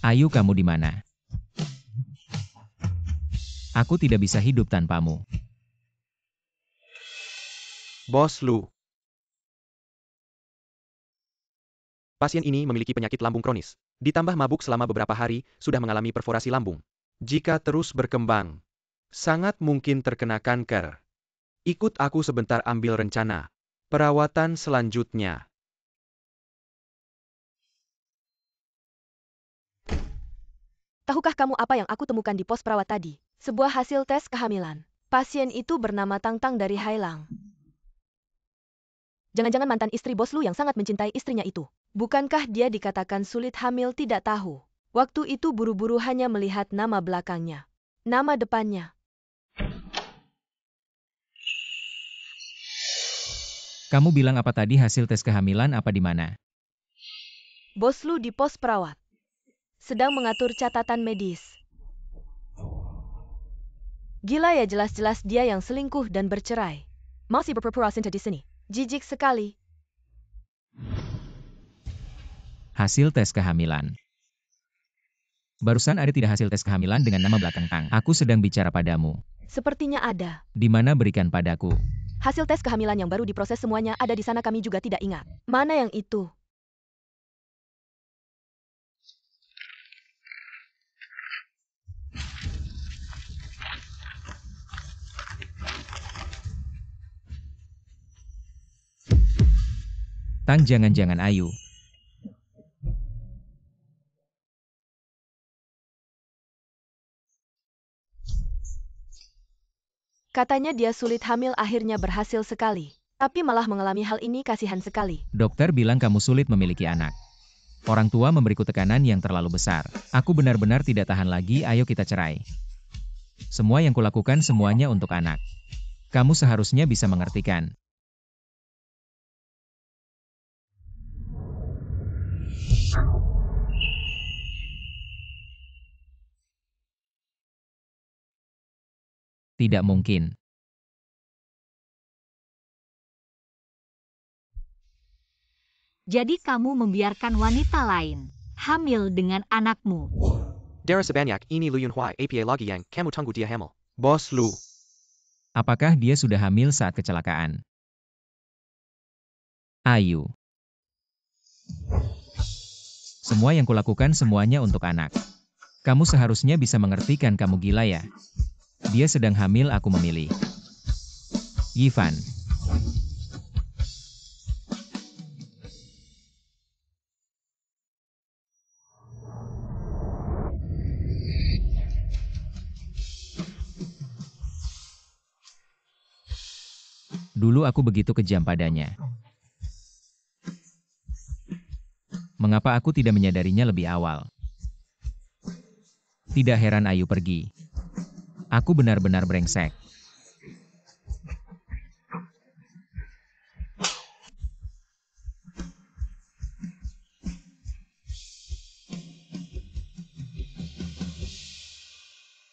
Ayu, kamu di mana? Aku tidak bisa hidup tanpamu. Bos Lu. Pasien ini memiliki penyakit lambung kronis. Ditambah mabuk selama beberapa hari, sudah mengalami perforasi lambung. Jika terus berkembang, sangat mungkin terkena kanker. Ikut aku sebentar ambil rencana perawatan selanjutnya. Tahukah kamu apa yang aku temukan di pos perawat tadi? Sebuah hasil tes kehamilan. Pasien itu bernama Tang Tang dari Hailang. Jangan-jangan mantan istri Bos Lu yang sangat mencintai istrinya itu. Bukankah dia dikatakan sulit hamil tidak tahu? Waktu itu buru-buru hanya melihat nama belakangnya. Nama depannya. Kamu bilang apa tadi, hasil tes kehamilan apa di mana? Bos Lu di pos perawat. Sedang mengatur catatan medis. Gila ya, jelas-jelas dia yang selingkuh dan bercerai. Masih berpura-pura cinta di sini. Jijik sekali. Hasil tes kehamilan. Barusan ada tidak hasil tes kehamilan dengan nama belakang Tang? Aku sedang bicara padamu. Sepertinya ada. Di mana, berikan padaku. Hasil tes kehamilan yang baru diproses semuanya ada di sana, kami juga tidak ingat. Mana yang itu? Tang, jangan-jangan Ayu. Katanya dia sulit hamil, akhirnya berhasil sekali. Tapi malah mengalami hal ini, kasihan sekali. Dokter bilang kamu sulit memiliki anak. Orang tua memberiku tekanan yang terlalu besar. Aku benar-benar tidak tahan lagi, ayo kita cerai. Semua yang kulakukan semuanya untuk anak. Kamu seharusnya bisa mengertikan. Tidak mungkin. Jadi kamu membiarkan wanita lain hamil dengan anakmu. Dara sebanyak ini Lu Yunhuai APA lagi yang kamu tunggu dia hamil. Bos Lu. Apakah dia sudah hamil saat kecelakaan? Ayu. Semua yang kulakukan semuanya untuk anak. Kamu seharusnya bisa mengertikan, kamu gila ya. Dia sedang hamil, aku memilih. Yivan. Dulu aku begitu kejam padanya. Mengapa aku tidak menyadarinya lebih awal? Tidak heran Ayu pergi. Aku benar-benar brengsek.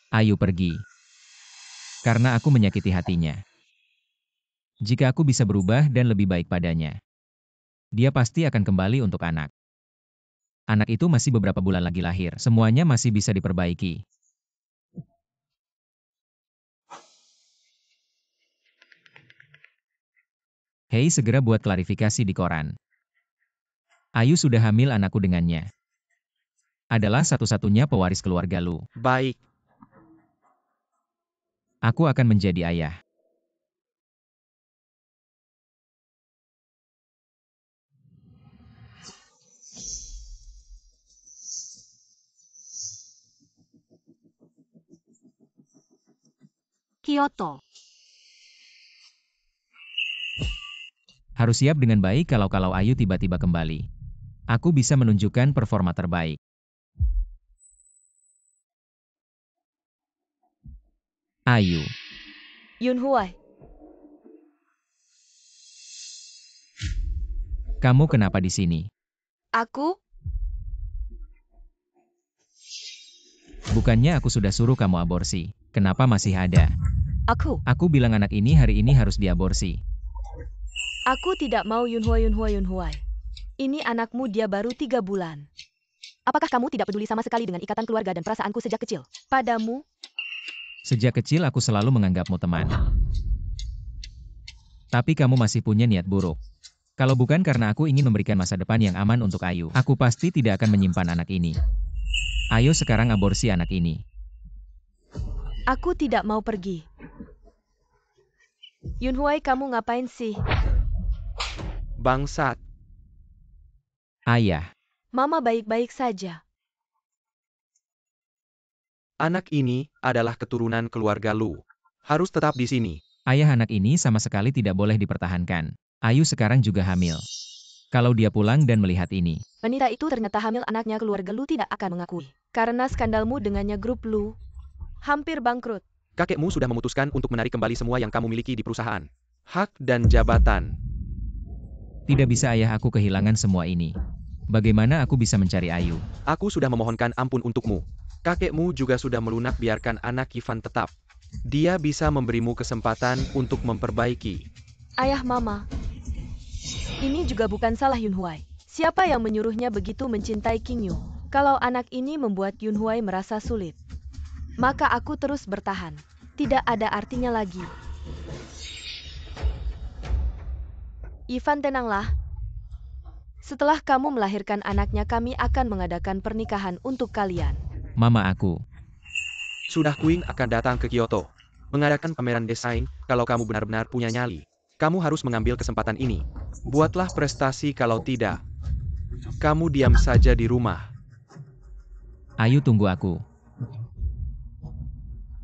Ayu pergi. Karena aku menyakiti hatinya. Jika aku bisa berubah dan lebih baik padanya, dia pasti akan kembali untuk anak. Anak itu masih beberapa bulan lagi lahir, semuanya masih bisa diperbaiki. Hei, segera buat klarifikasi di koran. Ayu sudah hamil, anakku dengannya adalah satu-satunya pewaris keluarga Lu. Baik. Aku akan menjadi ayah. Kyoto. Harus siap dengan baik kalau Ayu tiba-tiba kembali. Aku bisa menunjukkan performa terbaik. Ayu, Yunhuai, kamu kenapa di sini? aku? Bukannya aku sudah suruh kamu aborsi. Kenapa masih ada? Aku. Aku bilang anak ini hari ini harus diaborsi. Aku tidak mau Yunhuai. Ini anakmu, dia baru 3 bulan. Apakah kamu tidak peduli sama sekali dengan ikatan keluarga dan perasaanku sejak kecil? Padamu? Sejak kecil aku selalu menganggapmu teman. Tapi kamu masih punya niat buruk. Kalau bukan karena aku ingin memberikan masa depan yang aman untuk Ayu, aku pasti tidak akan menyimpan anak ini. Ayo sekarang aborsi anak ini. Aku tidak mau pergi. Yunhuai, kamu ngapain sih? Bangsat. Ayah, Mama baik-baik saja. Anak ini adalah keturunan keluarga Lu. Harus tetap di sini. ayah anak ini sama sekali tidak boleh dipertahankan. Ayu sekarang juga hamil. Kalau dia pulang dan melihat ini, Wanita itu ternyata hamil, anaknya, keluarga Lu tidak akan mengakui. Karena skandalmu dengannya, grup Lu hampir bangkrut. Kakekmu sudah memutuskan untuk menarik kembali semua yang kamu miliki di perusahaan. Hak dan jabatan. tidak bisa ayah, aku kehilangan semua ini. Bagaimana aku bisa mencari Ayu? Aku sudah memohonkan ampun untukmu. Kakekmu juga sudah melunak, biarkan anak Ivan tetap. Dia bisa memberimu kesempatan untuk memperbaiki. Ayah, Mama. Ini juga bukan salah Yunhuai. Siapa yang menyuruhnya begitu mencintai Qingyu? Kalau anak ini membuat Yunhuai merasa sulit, maka aku terus bertahan. Tidak ada artinya lagi. Ivan, tenanglah. Setelah kamu melahirkan anaknya, kami akan mengadakan pernikahan untuk kalian. Mama aku. Sudah Queen akan datang ke Kyoto. Mengadakan pameran desain, kalau kamu benar-benar punya nyali. Kamu harus mengambil kesempatan ini. Buatlah prestasi, kalau tidak, kamu diam saja di rumah. Ayu, tunggu aku.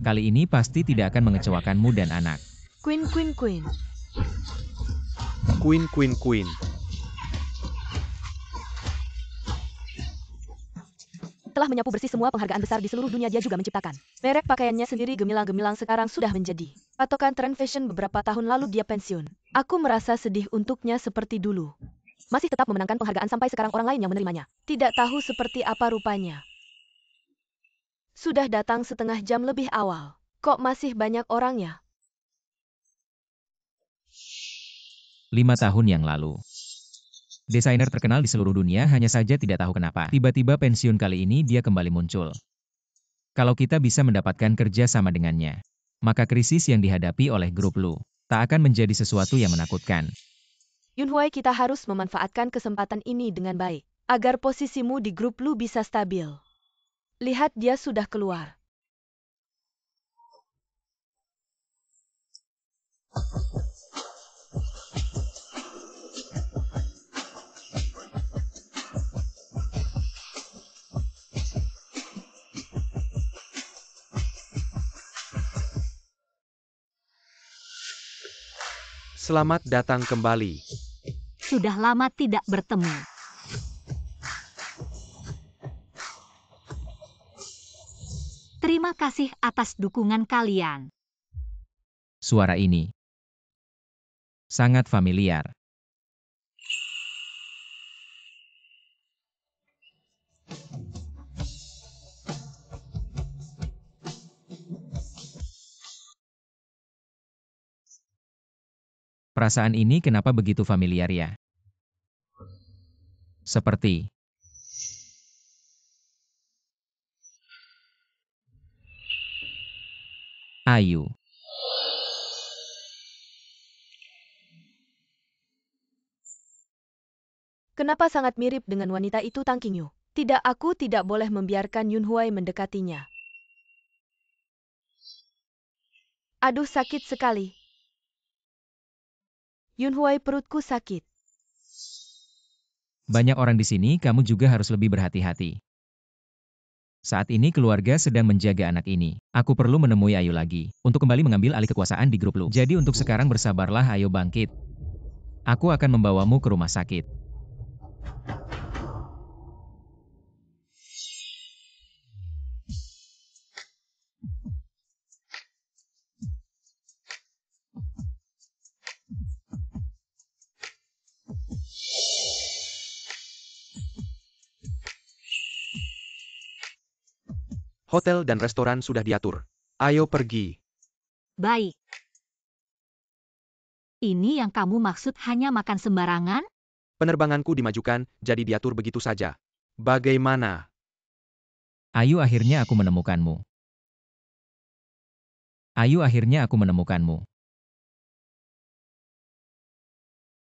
Kali ini pasti tidak akan mengecewakanmu dan anak. Queen. Queen. Telah menyapu bersih semua penghargaan besar di seluruh dunia, dia juga menciptakan merek pakaiannya sendiri, gemilang-gemilang, sekarang sudah menjadi patokan tren fashion. Beberapa tahun lalu dia pensiun. Aku merasa sedih untuknya seperti dulu. Masih tetap memenangkan penghargaan sampai sekarang orang lain yang menerimanya. Tidak tahu seperti apa rupanya. Sudah datang setengah jam lebih awal. Kok masih banyak orangnya? 5 tahun yang lalu. Desainer terkenal di seluruh dunia hanya saja tidak tahu kenapa. Tiba-tiba pensiun, kali ini dia kembali muncul. Kalau kita bisa mendapatkan kerja sama dengannya, maka krisis yang dihadapi oleh grup Lu tak akan menjadi sesuatu yang menakutkan. Yunhuai, kita harus memanfaatkan kesempatan ini dengan baik, agar posisimu di grup Lu bisa stabil. Lihat, dia sudah keluar. Selamat datang kembali. Sudah lama tidak bertemu. Terima kasih atas dukungan kalian. Suara ini sangat familiar. Perasaan ini kenapa begitu familiar ya? Seperti Ayu. Kenapa sangat mirip dengan wanita itu, Tang Qingyu? Tidak, aku tidak boleh membiarkan Yunhuai mendekatinya. Aduh, sakit sekali. Yunhuai, perutku sakit. Banyak orang di sini, kamu juga harus lebih berhati-hati. Saat ini keluarga sedang menjaga anak ini. Aku perlu menemui Ayu lagi, untuk kembali mengambil alih kekuasaan di grup Lu. Jadi untuk sekarang bersabarlah, ayo bangkit. Aku akan membawamu ke rumah sakit. Hotel dan restoran sudah diatur. Ayo pergi. Baik. Ini yang kamu maksud hanya makan sembarangan? Penerbanganku dimajukan, jadi diatur begitu saja. Bagaimana? Ayu, akhirnya aku menemukanmu. Ayu, akhirnya aku menemukanmu.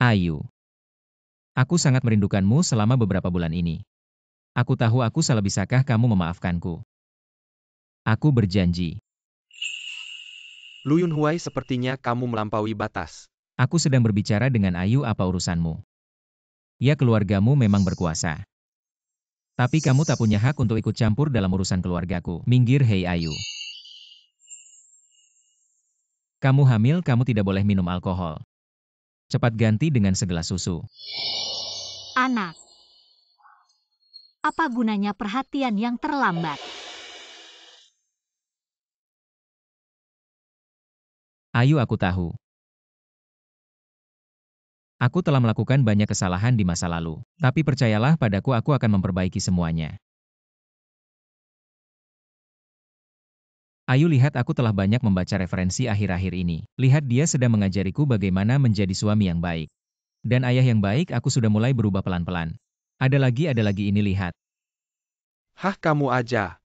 Ayu. Aku sangat merindukanmu selama beberapa bulan ini. Aku tahu aku salah, bisakah kamu memaafkanku? Aku berjanji. Lu Yunhuai, sepertinya kamu melampaui batas. Aku sedang berbicara dengan Ayu, apa urusanmu? Ya, keluargamu memang berkuasa. Tapi kamu tak punya hak untuk ikut campur dalam urusan keluargaku. Minggir, hei Ayu. Kamu hamil, kamu tidak boleh minum alkohol. Cepat ganti dengan segelas susu. Anak. Apa gunanya perhatian yang terlambat? Ayu, aku tahu. Aku telah melakukan banyak kesalahan di masa lalu. Tapi percayalah padaku, aku akan memperbaiki semuanya. Ayu, lihat, aku telah banyak membaca referensi akhir-akhir ini. Lihat, dia sedang mengajariku bagaimana menjadi suami yang baik. Dan ayah yang baik. Aku sudah mulai berubah pelan-pelan. Ada lagi ini, lihat. Hah, kamu aja.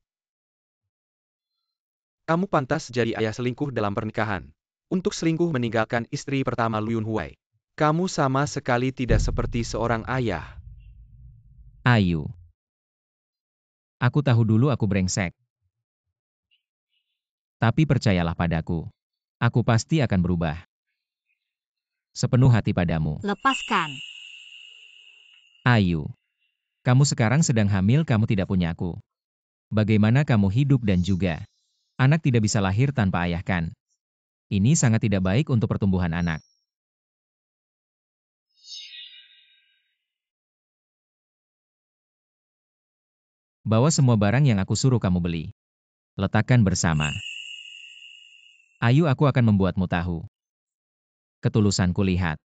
Kamu pantas jadi ayah selingkuh dalam pernikahan. Untuk selingkuh meninggalkan istri pertama Lu Yunhuai. Kamu sama sekali tidak seperti seorang ayah. Ayu. Aku tahu dulu aku brengsek. Tapi percayalah padaku. Aku pasti akan berubah. Sepenuh hati padamu. Lepaskan. Ayu. Kamu sekarang sedang hamil, kamu tidak punya aku. Bagaimana kamu hidup dan juga anak tidak bisa lahir tanpa ayah, kan? Ini sangat tidak baik untuk pertumbuhan anak. Bawa semua barang yang aku suruh kamu beli. Letakkan bersama. Ayu, aku akan membuatmu tahu. Ketulusanku, lihat.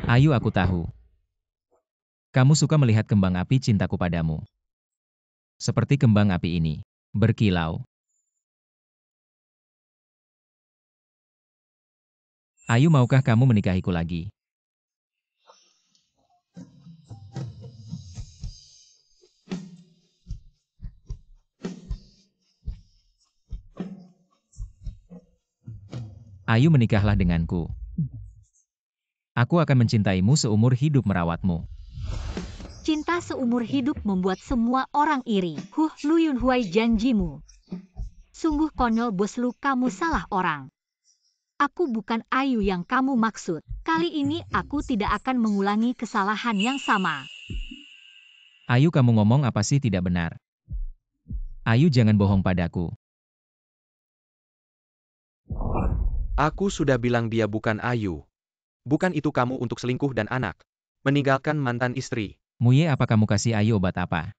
Ayu, aku tahu. Kamu suka melihat kembang api cintaku padamu. Seperti kembang api ini. Berkilau. Ayu, maukah kamu menikahiku lagi? Ayu, menikahlah denganku. Aku akan mencintaimu seumur hidup, merawatmu. Cinta seumur hidup membuat semua orang iri. Lu Yunhuai, janjimu. Sungguh konyol, bos Lu, kamu salah orang. Aku bukan Ayu yang kamu maksud. Kali ini aku tidak akan mengulangi kesalahan yang sama. Ayu, kamu ngomong apa sih? Tidak benar. Ayu, jangan bohong padaku. Aku sudah bilang dia bukan Ayu. Bukan itu kamu untuk selingkuh dan anak. Meninggalkan mantan istri. Muye, apa kamu kasih Ayu obat apa?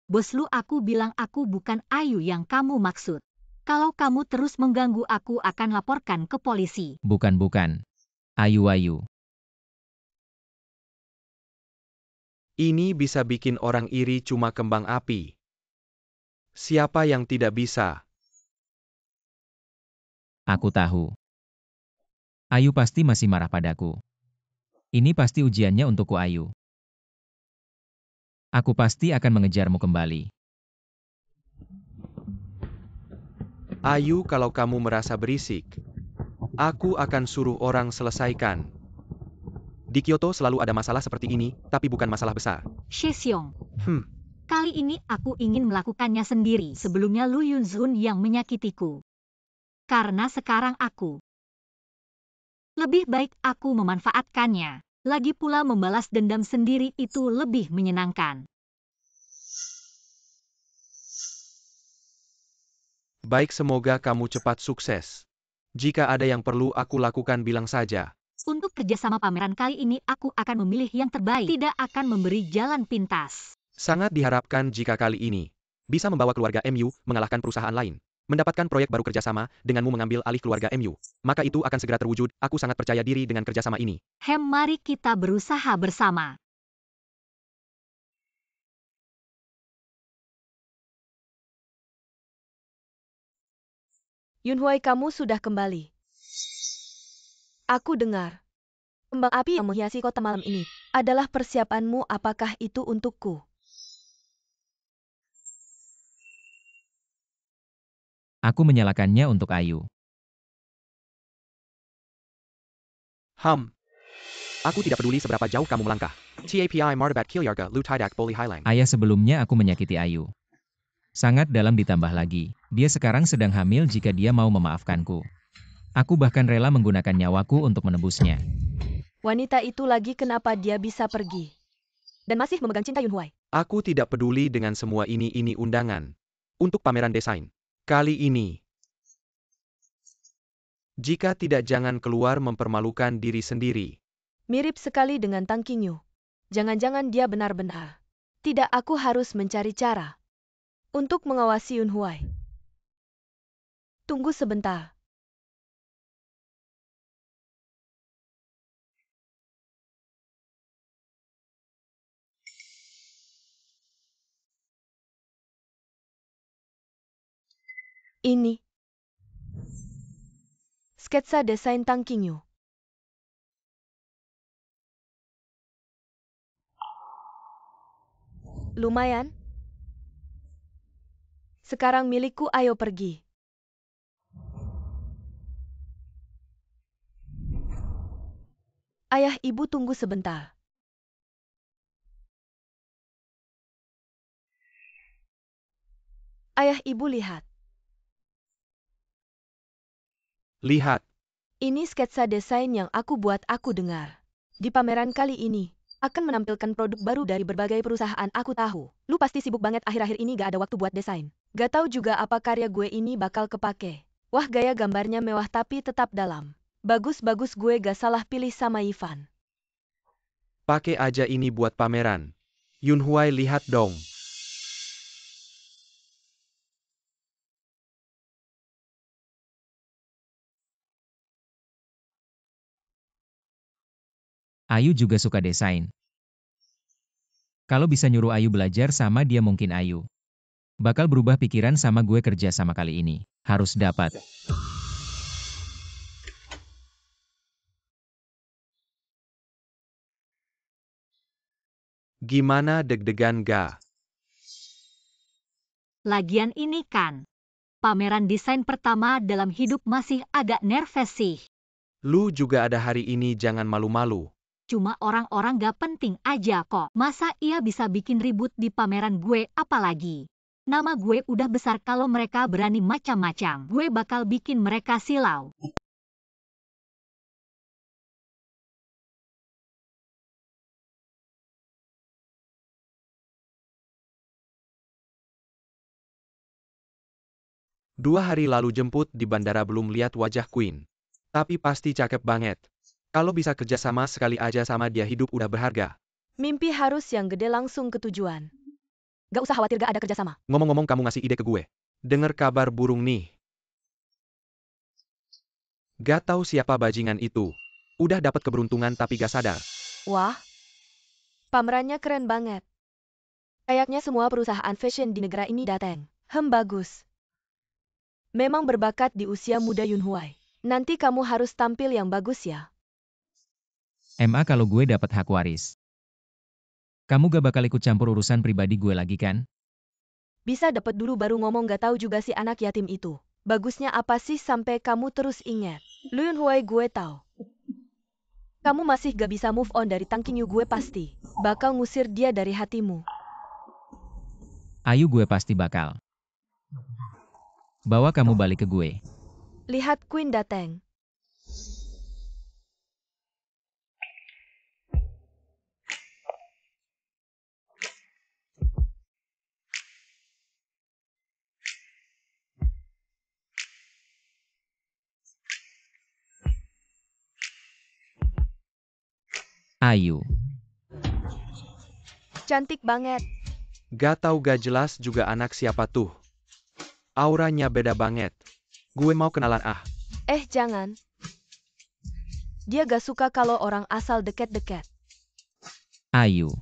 Bos Lu, aku bilang aku bukan Ayu yang kamu maksud. Kalau kamu terus mengganggu, aku akan laporkan ke polisi. Bukan. Ayu. Ini bisa bikin orang iri cuma kembang api. Siapa yang tidak bisa? Aku tahu. Ayu pasti masih marah padaku. Ini pasti ujiannya untukku, Ayu. Aku pasti akan mengejarmu kembali. Ayu, kalau kamu merasa berisik, aku akan suruh orang selesaikan. Di Kyoto selalu ada masalah seperti ini, tapi bukan masalah besar. Shesyong. Kali ini aku ingin melakukannya sendiri. Sebelumnya Lu Yunzun yang menyakitiku. Karena sekarang aku lebih baik aku memanfaatkannya. Lagi pula membalas dendam sendiri itu lebih menyenangkan. Baik, semoga kamu cepat sukses. Jika ada yang perlu aku lakukan, bilang saja. Untuk kerjasama pameran kali ini aku akan memilih yang terbaik. Tidak akan memberi jalan pintas. Sangat diharapkan jika kali ini bisa membawa keluarga MU mengalahkan perusahaan lain. Mendapatkan proyek baru kerjasama, denganmu mengambil alih keluarga MU. Maka itu akan segera terwujud, aku sangat percaya diri dengan kerjasama ini. Mari kita berusaha bersama. Yunhuai, kamu sudah kembali. Aku dengar. Kembang api yang menghiasi kota malam ini adalah persiapanmu. Apakah itu untukku? Aku menyalakannya untuk Ayu. Aku tidak peduli seberapa jauh kamu melangkah. TAPI Martabat Kilyarga Lu Tidak Boleh Hilang. Ayah, sebelumnya aku menyakiti Ayu. Sangat dalam, ditambah lagi. Dia sekarang sedang hamil. Jika dia mau memaafkanku, aku bahkan rela menggunakan nyawaku untuk menebusnya. Wanita itu lagi, kenapa dia bisa pergi? Dan masih memegang cinta Yunhuai. Aku tidak peduli dengan semua ini undangan. Untuk pameran desain. Kali ini. Jika tidak, jangan keluar mempermalukan diri sendiri. Mirip sekali dengan Tang Qingyu. Jangan-jangan dia benar-benar. Tidak, aku harus mencari cara untuk mengawasi Yunhuai. Tunggu sebentar. Ini sketsa desain Tang Qingyu. Lumayan. Sekarang milikku, ayo pergi. Ayah, ibu tunggu sebentar. Ayah, ibu lihat. Lihat. Ini sketsa desain yang aku buat. Aku dengar di pameran kali ini akan menampilkan produk baru dari berbagai perusahaan. Aku tahu, lu pasti sibuk banget akhir-akhir ini, gak ada waktu buat desain. Gak tahu juga apa karya gue ini bakal kepake. Wah, gaya gambarnya mewah tapi tetap dalam. Bagus-bagus, gue gak salah pilih sama Ivan. Pakai aja ini buat pameran. Yunhuai, lihat dong. Ayu juga suka desain. Kalau bisa nyuruh Ayu belajar sama dia, mungkin Ayu bakal berubah pikiran sama gue. Kerja sama kali ini harus dapat. Gimana, deg-degan ga? Lagian ini kan pameran desain pertama dalam hidup, masih agak nervous sih. Lu juga ada hari ini, jangan malu-malu. Cuma orang-orang gak penting aja kok. Masa ia bisa bikin ribut di pameran gue? Apalagi nama gue udah besar, kalau mereka berani macam-macam, gue bakal bikin mereka silau. Dua hari lalu jemput di bandara, belum lihat wajah Queen. Tapi pasti cakep banget. Kalau bisa kerjasama sekali aja sama dia, hidup udah berharga. Mimpi harus yang gede, langsung ke tujuan. Gak usah khawatir gak ada kerjasama. Ngomong-ngomong, kamu ngasih ide ke gue. Dengar kabar burung nih. Gak tahu siapa bajingan itu. Udah dapat keberuntungan tapi gak sadar. Wah, pamerannya keren banget. Kayaknya semua perusahaan fashion di negara ini datang. Bagus. Memang berbakat di usia muda Yunhuai. Nanti kamu harus tampil yang bagus ya. Kalau gue dapat hak waris, kamu gak bakal ikut campur urusan pribadi gue lagi kan? Bisa dapat dulu baru ngomong. Gak tahu juga si anak yatim itu bagusnya apa sih sampai kamu terus ingat. Lu Yunhuai, gue tahu kamu masih gak bisa move on dari Tang Qingyu. Gue pasti bakal ngusir dia dari hatimu. Ayu, gue pasti bakal bawa kamu balik ke gue. Lihat Queen datang. Ayu, Cantik banget. Gak tahu, gak jelas juga anak siapa tuh. Auranya beda banget. Gue mau kenalan ah. Jangan. Dia gak suka kalau orang asal deket-deket. Ayu.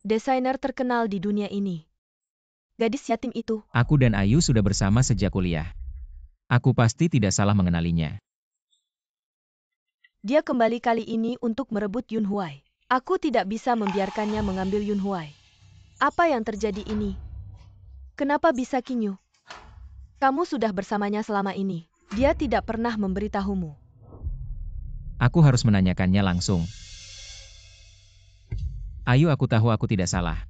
Desainer terkenal di dunia ini. Gadis yatim itu. Aku dan Ayu sudah bersama sejak kuliah. Aku pasti tidak salah mengenalinya. Dia kembali kali ini untuk merebut Yun Huai. Aku tidak bisa membiarkannya mengambil Yun Huai. Apa yang terjadi ini? Kenapa bisa Qingyu? Kamu sudah bersamanya selama ini. Dia tidak pernah memberitahumu. Aku harus menanyakannya langsung. Ayu, aku tahu aku tidak salah.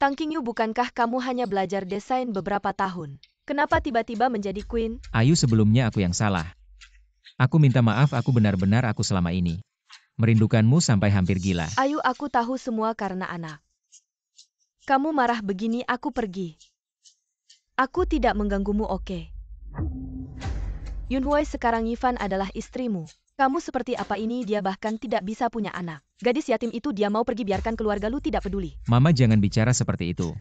Tang Qingyu, bukankah kamu hanya belajar desain beberapa tahun? Kenapa tiba-tiba menjadi queen? Ayu, sebelumnya aku yang salah. Aku minta maaf, aku benar-benar aku selama ini. Merindukanmu sampai hampir gila. Ayu, aku tahu semua karena anak. Kamu marah begini, aku pergi. Aku tidak mengganggumu, oke? Yun Huai, sekarang Yifan adalah istrimu. Kamu seperti apa ini? Dia bahkan tidak bisa punya anak. Gadis yatim itu dia mau pergi, biarkan keluarga lu tidak peduli. Mama, jangan bicara seperti itu.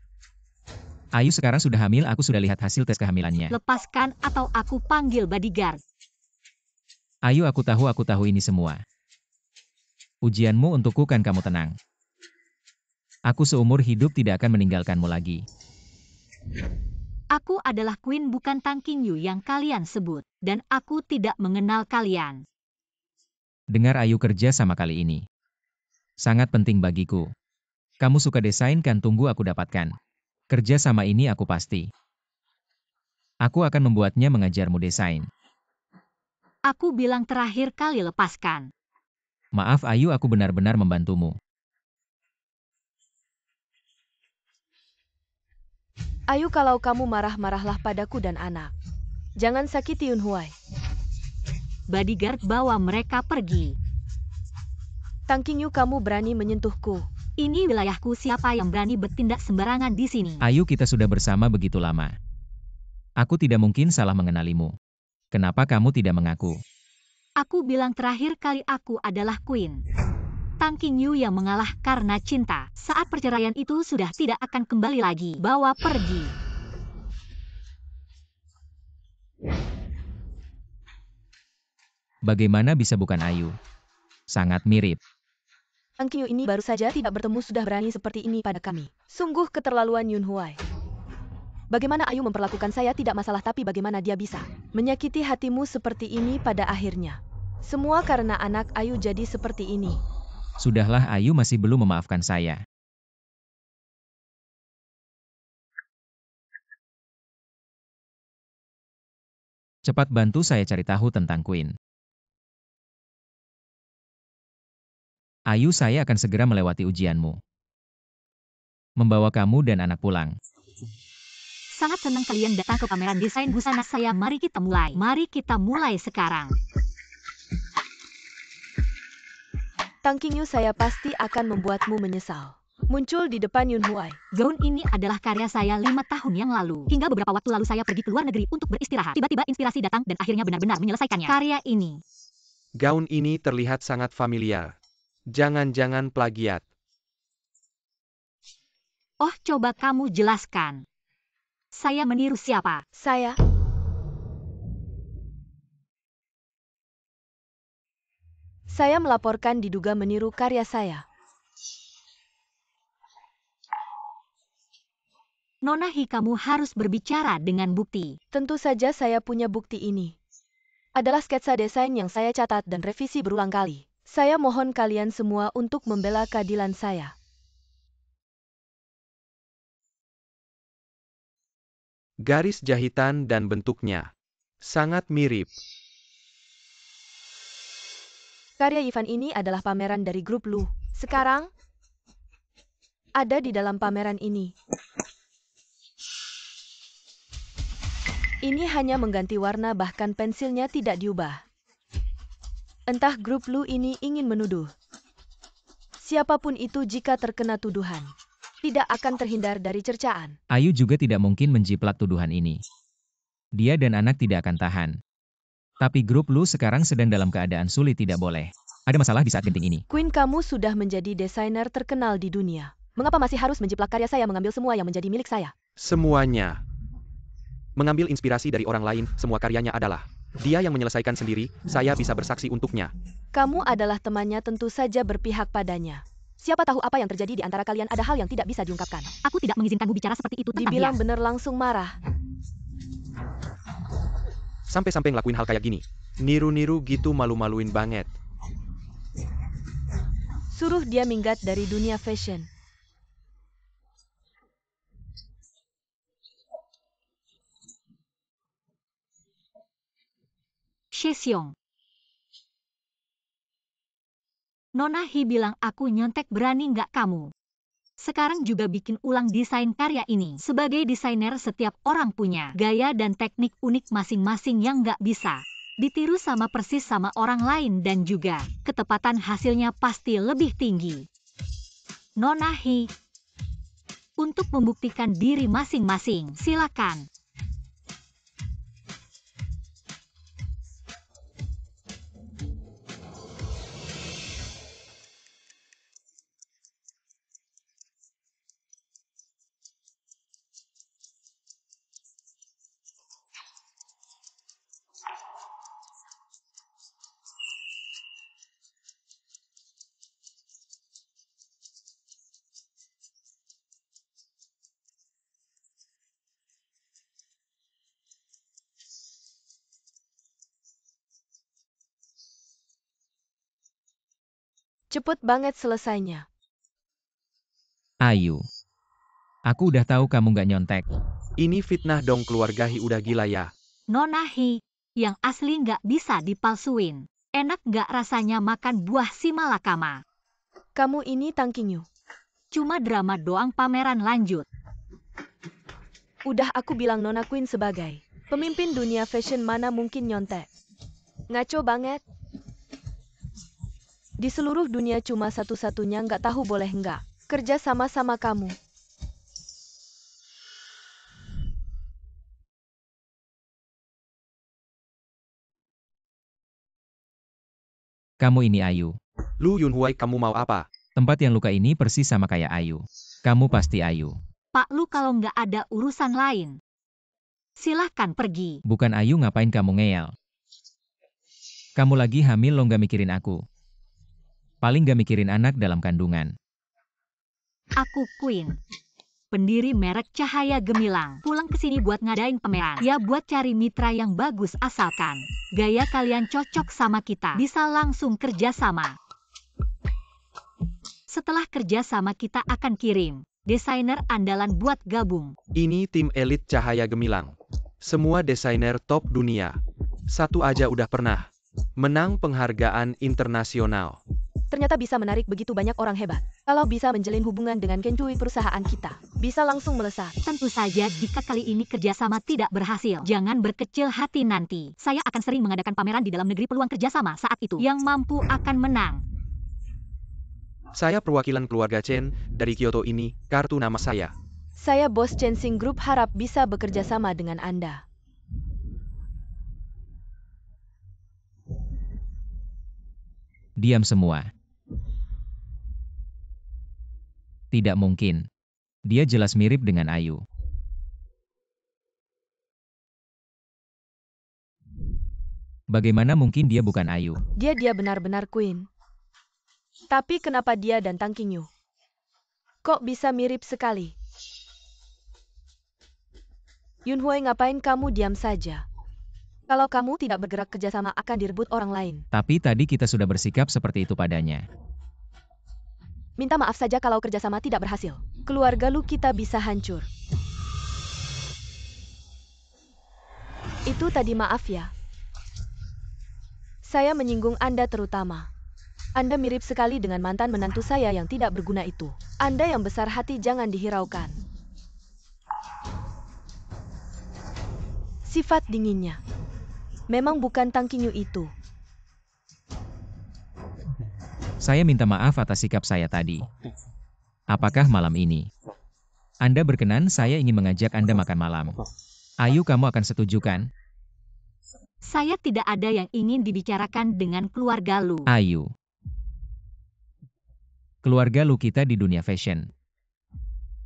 Ayu sekarang sudah hamil, aku sudah lihat hasil tes kehamilannya. Lepaskan atau aku panggil bodyguard. Ayu, aku tahu ini semua. Ujianmu untukku, kan? Kamu tenang. Aku seumur hidup tidak akan meninggalkanmu lagi. Aku adalah Queen, bukan Tang Qingyu yang kalian sebut. Dan aku tidak mengenal kalian. Dengar Ayu, kerja sama kali ini sangat penting bagiku. Kamu suka desain kan? Tunggu aku dapatkan. Kerja sama ini aku pasti. Aku akan membuatnya mengajarmu desain. Aku bilang terakhir kali, lepaskan. Maaf Ayu, aku benar-benar membantumu. Ayu, kalau kamu marah-marahlah padaku dan anak. Jangan sakiti Yun Huai. Bodyguard, bawa mereka pergi. Tang Qingyu, kamu berani menyentuhku. Ini wilayahku, siapa yang berani bertindak sembarangan di sini? Ayu, kita sudah bersama begitu lama. Aku tidak mungkin salah mengenalimu. Kenapa kamu tidak mengaku? Aku bilang terakhir kali aku adalah Queen. Tang Qingyu yang mengalah karena cinta. Saat perceraian itu sudah tidak akan kembali lagi. Bawa pergi. Bagaimana bisa bukan Ayu? Sangat mirip. Tang Qingyu ini baru saja tidak bertemu sudah berani seperti ini pada kami. Sungguh keterlaluan Yun Huai. Bagaimana Ayu memperlakukan saya tidak masalah, tapi bagaimana dia bisa menyakiti hatimu seperti ini pada akhirnya? Semua karena anak Ayu jadi seperti ini. Sudahlah, Ayu masih belum memaafkan saya. Cepat bantu saya cari tahu tentang Queen. Ayu, saya akan segera melewati ujianmu. Membawa kamu dan anak pulang. Sangat senang kalian datang ke pameran desain busana saya. Mari kita mulai. Mari kita mulai sekarang. Tang Qingyu, saya pasti akan membuatmu menyesal. Muncul di depan Yun Huai. Gaun ini adalah karya saya 5 tahun yang lalu. Hingga beberapa waktu lalu saya pergi ke luar negeri untuk beristirahat. Tiba-tiba inspirasi datang dan akhirnya benar-benar menyelesaikannya. Karya ini. Gaun ini terlihat sangat familiar. Jangan-jangan plagiat. Oh, coba kamu jelaskan. Saya meniru siapa? Saya melaporkan diduga meniru karya saya. Nona Hi, kamu harus berbicara dengan bukti. Tentu saja saya punya bukti ini. Adalah sketsa desain yang saya catat dan revisi berulang kali. Saya mohon kalian semua untuk membela keadilan saya. Garis jahitan dan bentuknya sangat mirip. Karya Yifan ini adalah pameran dari grup Lu. Sekarang ada di dalam pameran ini. Ini hanya mengganti warna, bahkan pensilnya tidak diubah. Entah grup Lu ini ingin menuduh siapapun itu, jika terkena tuduhan tidak akan terhindar dari cercaan. Ayu juga tidak mungkin menjiplak tuduhan ini. Dia dan anak tidak akan tahan. Tapi grup Lu sekarang sedang dalam keadaan sulit, tidak boleh. Ada masalah di saat genting ini. Queen, kamu sudah menjadi desainer terkenal di dunia. Mengapa masih harus menjiplak karya saya mengambil semua yang menjadi milik saya? Semuanya. Mengambil inspirasi dari orang lain, semua karyanya adalah dia yang menyelesaikan sendiri, saya bisa bersaksi untuknya. Kamu adalah temannya, tentu saja berpihak padanya. Siapa tahu apa yang terjadi di antara kalian, ada hal yang tidak bisa diungkapkan. Aku tidak mengizinkanmu bicara seperti itu tentang Dibilang dia. bener langsung marah. Sampai-sampai ngelakuin hal kayak gini. Niru-niru gitu, malu-maluin banget. Suruh dia minggat dari dunia fashion. Shesyong. Nona Hi bilang aku nyontek, berani nggak kamu? Sekarang juga bikin ulang desain karya ini. Sebagai desainer, setiap orang punya gaya dan teknik unik masing-masing yang nggak bisa ditiru sama persis sama orang lain, dan juga ketepatan hasilnya pasti lebih tinggi. Nona Hi, untuk membuktikan diri masing-masing, silakan. Cepet banget selesainya. Ayu. Aku udah tahu kamu nggak nyontek. Ini fitnah dong, keluarga Hi udah gila ya. Nona Hi, yang asli nggak bisa dipalsuin. Enak nggak rasanya makan buah si malakama? Kamu ini Tang Qingyu. Cuma drama doang, pameran lanjut. Udah aku bilang Nona Queen sebagai pemimpin dunia fashion mana mungkin nyontek. Ngaco banget. Di seluruh dunia cuma satu-satunya nggak tahu boleh nggak kerja sama-sama kamu. Kamu ini Ayu. Lu Yunhuai, kamu mau apa? Tempat yang luka ini persis sama kayak Ayu. Kamu pasti Ayu. Pak Lu, kalau nggak ada urusan lain, silahkan pergi. Bukan Ayu, ngapain kamu ngeyel? Kamu lagi hamil, lo nggak mikirin aku. Paling nggak mikirin anak dalam kandungan. Aku Queen, pendiri merek Cahaya Gemilang. Pulang ke sini buat ngadain pameran. Ya buat cari mitra yang bagus, asalkan gaya kalian cocok sama kita. Bisa langsung kerja sama. Setelah kerja sama kita akan kirim desainer andalan buat gabung. Ini tim elit Cahaya Gemilang. Semua desainer top dunia. Satu aja udah pernah menang penghargaan internasional. Ternyata bisa menarik begitu banyak orang hebat. Kalau bisa menjalin hubungan dengan Kencui, perusahaan kita bisa langsung melesat. Tentu saja jika kali ini kerjasama tidak berhasil, jangan berkecil hati nanti. Saya akan sering mengadakan pameran di dalam negeri, peluang kerjasama saat itu. Yang mampu akan menang. Saya perwakilan keluarga Chen dari Kyoto, ini kartu nama saya. Saya bos Chensing Group, harap bisa bekerja sama dengan Anda. Diam semua. Tidak mungkin. Dia jelas mirip dengan Ayu. Bagaimana mungkin dia bukan Ayu? Dia benar-benar Queen. Tapi kenapa dia dan Tang Qingyu kok bisa mirip sekali? Yunhuai, ngapain kamu diam saja? Kalau kamu tidak bergerak, kerjasama akan direbut orang lain. Tapi tadi kita sudah bersikap seperti itu padanya. Minta maaf saja kalau kerjasama tidak berhasil. Keluarga Lu kita bisa hancur. Itu tadi maaf ya. Saya menyinggung Anda terutama. Anda mirip sekali dengan mantan menantu saya yang tidak berguna itu. Anda yang besar hati jangan dihiraukan. Sifat dinginnya memang bukan Tang Qingyu itu. Saya minta maaf atas sikap saya tadi. Apakah malam ini Anda berkenan saya ingin mengajak Anda makan malam? Ayu, kamu akan setuju kan? Saya tidak ada yang ingin dibicarakan dengan keluarga Lu. Ayu. Keluarga Lu kita di dunia fashion.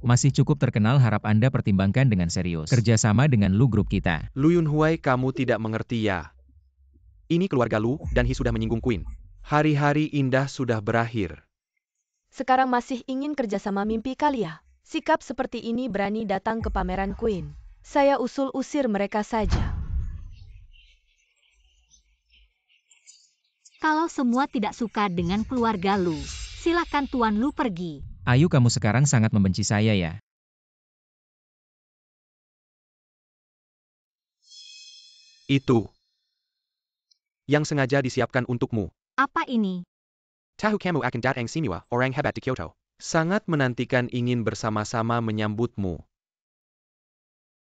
Masih cukup terkenal, harap Anda pertimbangkan dengan serius. Kerjasama dengan Lu grup kita. Lu Yunhuai, kamu tidak mengerti ya. Ini keluarga Lu, dan He sudah menyinggung Queen. Hari-hari indah sudah berakhir. Sekarang masih ingin kerjasama mimpi kali ya? Sikap seperti ini berani datang ke pameran Queen. Saya usir mereka saja. Kalau semua tidak suka dengan keluarga Lu, silakan Tuan Lu pergi. Ayu, kamu sekarang sangat membenci saya ya. Itu yang sengaja disiapkan untukmu. Apa ini? Tahu kamu akan datang semua orang hebat di Kyoto. Sangat menantikan ingin bersama-sama menyambutmu.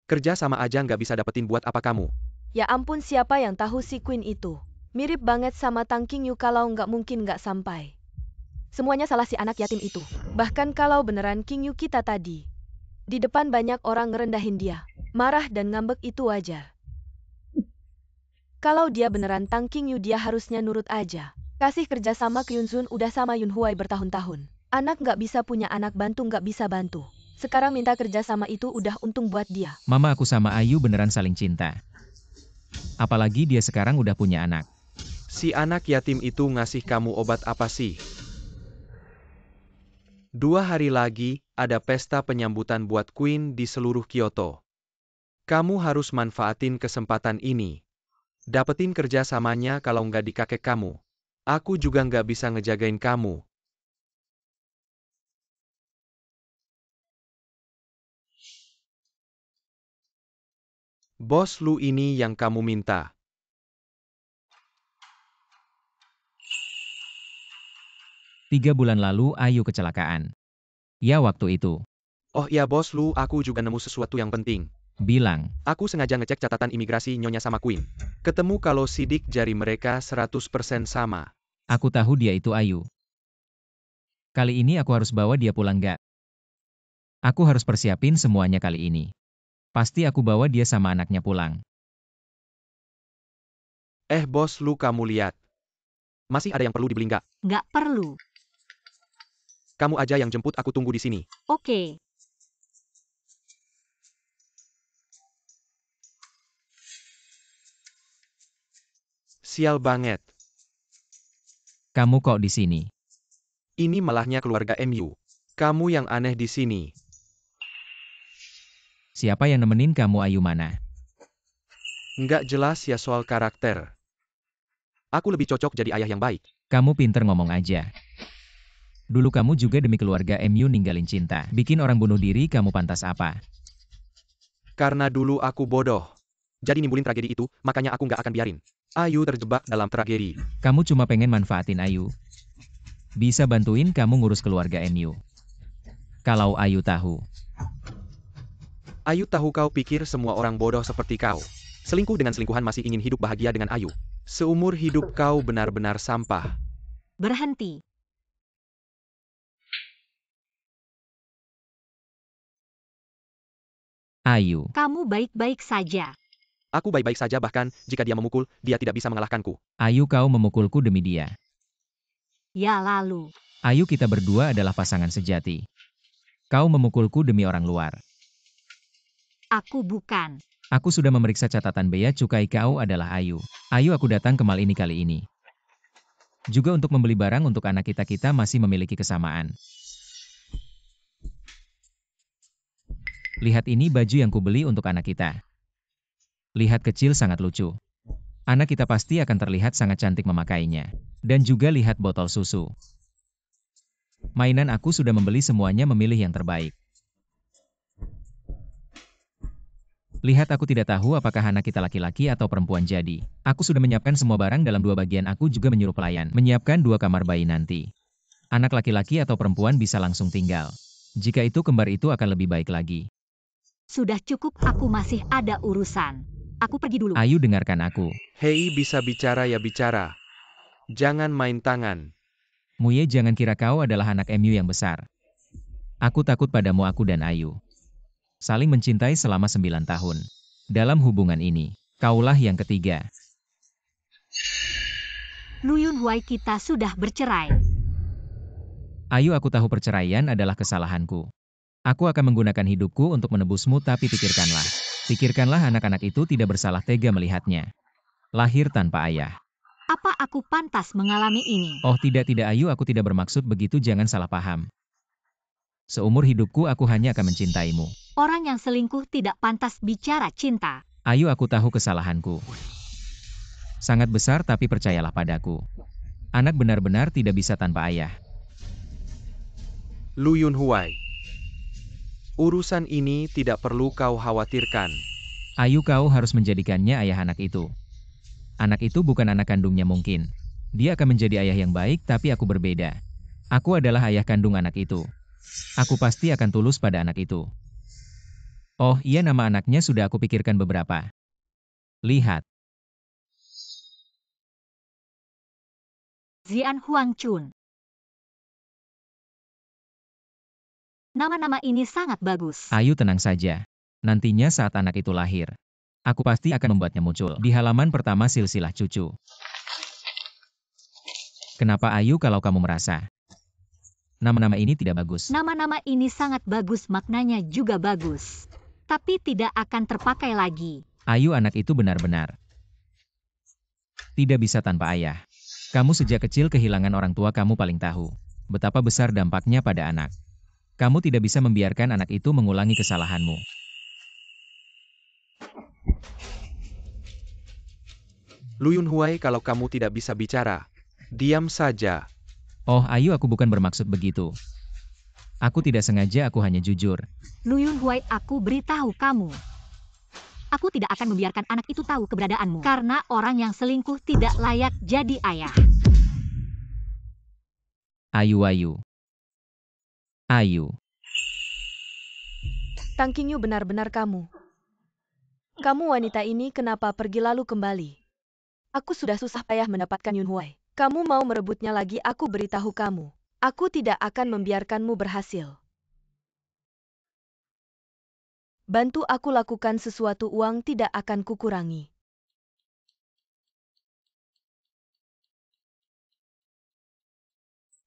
Kerja sama aja nggak bisa dapetin, buat apa kamu? Ya ampun, siapa yang tahu si Queen itu? Mirip banget sama Tang Qingyu, kalau nggak mungkin nggak sampai. Semuanya salah si anak yatim itu. Bahkan kalau beneran Qingyu kita tadi. Di depan banyak orang ngerendahin dia. Marah dan ngambek itu wajar. Kalau dia beneran Tang Qingyu, dia harusnya nurut aja. Kasih kerja sama Kyunsun udah sama Yunhuai bertahun-tahun. Anak nggak bisa punya anak, bantu nggak bisa bantu. Sekarang minta kerja sama itu udah untung buat dia. Mama, aku sama Ayu beneran saling cinta. Apalagi dia sekarang udah punya anak. Si anak yatim itu ngasih kamu obat apa sih? 2 hari lagi, ada pesta penyambutan buat Queen di seluruh Kyoto. Kamu harus manfaatin kesempatan ini. Dapetin kerja samanya, kalau nggak di kakek kamu. Aku juga nggak bisa ngejagain kamu. Bos Lu ini yang kamu minta. Tiga bulan lalu Ayu kecelakaan. Ya, waktu itu. Oh iya bos Lu, aku juga nemu sesuatu yang penting. Bilang. Aku sengaja ngecek catatan imigrasi Nyonya sama Queen. Ketemu kalau sidik jari mereka 100% sama. Aku tahu dia itu Ayu. Kali ini aku harus bawa dia pulang gak? Aku harus persiapin semuanya kali ini. Pasti aku bawa dia sama anaknya pulang. Bos Lu, kamu lihat. Masih ada yang perlu dibeli nggak? Nggak perlu. Kamu aja yang jemput, aku tunggu di sini. Oke. Sial banget. Kamu kok di sini? Ini malahnya keluarga MU. Kamu yang aneh di sini. Siapa yang nemenin kamu, Ayu mana? Nggak jelas ya soal karakter. Aku lebih cocok jadi ayah yang baik. Kamu pinter ngomong aja. Dulu kamu juga demi keluarga MU ninggalin cinta. Bikin orang bunuh diri, kamu pantas apa? Karena dulu aku bodoh. Jadi nimbulin tragedi itu, makanya aku nggak akan biarin Ayu terjebak dalam tragedi. Kamu cuma pengen manfaatin Ayu. Bisa bantuin kamu ngurus keluarga MU. Kalau Ayu tahu. Ayu tahu, kau pikir semua orang bodoh seperti kau. Selingkuh dengan selingkuhan masih ingin hidup bahagia dengan Ayu. Seumur hidup kau benar-benar sampah. Berhenti. Ayu. Kamu baik-baik saja. Aku baik-baik saja, bahkan jika dia memukul, dia tidak bisa mengalahkanku. Ayu, kau memukulku demi dia. Ya lalu. Ayu, kita berdua adalah pasangan sejati. Kau memukulku demi orang luar. Aku bukan. Aku sudah memeriksa catatan bea cukai, kau adalah Ayu. Ayu, aku datang ke mall ini kali ini. Juga untuk membeli barang untuk anak kita masih memiliki kesamaan. Lihat ini baju yang kubeli untuk anak kita. Lihat kecil, sangat lucu. Anak kita pasti akan terlihat sangat cantik memakainya. Dan juga lihat botol susu. Mainan aku sudah membeli semuanya, memilih yang terbaik. Lihat, aku tidak tahu apakah anak kita laki-laki atau perempuan, jadi aku sudah menyiapkan semua barang dalam 2 bagian. Aku juga menyuruh pelayan menyiapkan 2 kamar bayi nanti. Anak laki-laki atau perempuan bisa langsung tinggal. Jika itu kembar, itu akan lebih baik lagi. Sudah cukup, aku masih ada urusan. Aku pergi dulu. Ayu, dengarkan aku. Hei, bisa bicara ya bicara. Jangan main tangan. Muye, jangan kira kau adalah anak MU yang besar. Aku takut padamu, aku dan Ayu. Saling mencintai selama 9 tahun. Dalam hubungan ini, kaulah yang ketiga. Lu Yunhuai, kita sudah bercerai. Ayu, aku tahu perceraian adalah kesalahanku. Aku akan menggunakan hidupku untuk menebusmu, tapi pikirkanlah. Pikirkanlah, anak-anak itu tidak bersalah, tega melihatnya lahir tanpa ayah. Apa aku pantas mengalami ini? Oh tidak Ayu, aku tidak bermaksud begitu, jangan salah paham. Seumur hidupku aku hanya akan mencintaimu. Orang yang selingkuh tidak pantas bicara cinta. Ayu, aku tahu kesalahanku sangat besar, tapi percayalah padaku. Anak benar-benar tidak bisa tanpa ayah. Lu Yunhuai, urusan ini tidak perlu kau khawatirkan. Ayu, kau harus menjadikannya ayah anak itu. Anak itu bukan anak kandungnya mungkin. Dia akan menjadi ayah yang baik, tapi aku berbeda. Aku adalah ayah kandung anak itu. Aku pasti akan tulus pada anak itu. Oh iya, nama anaknya sudah aku pikirkan beberapa. Lihat. Zian Huangchun. Nama-nama ini sangat bagus. Ayu, tenang saja. Nantinya saat anak itu lahir, aku pasti akan membuatnya muncul di halaman pertama silsilah cucu. Kenapa Ayu, kalau kamu merasa nama-nama ini tidak bagus? Nama-nama ini sangat bagus, maknanya juga bagus. Tapi tidak akan terpakai lagi. Ayu, anak itu benar-benar tidak bisa tanpa ayah. Kamu sejak kecil kehilangan orang tua, kamu paling tahu betapa besar dampaknya pada anak. Kamu tidak bisa membiarkan anak itu mengulangi kesalahanmu. Lu Yunhuai, kalau kamu tidak bisa bicara, diam saja. Oh Ayu, aku bukan bermaksud begitu. Aku tidak sengaja, aku hanya jujur. Lu Yunhuai, aku beritahu kamu. Aku tidak akan membiarkan anak itu tahu keberadaanmu. Karena orang yang selingkuh tidak layak jadi ayah. Ayu. Tang Qingyu, benar-benar kamu. Kamu wanita ini kenapa pergi lalu kembali? Aku sudah susah payah mendapatkan Yunhuai. Kamu mau merebutnya lagi, aku beritahu kamu. Aku tidak akan membiarkanmu berhasil. Bantu aku lakukan sesuatu, uang tidak akan kukurangi.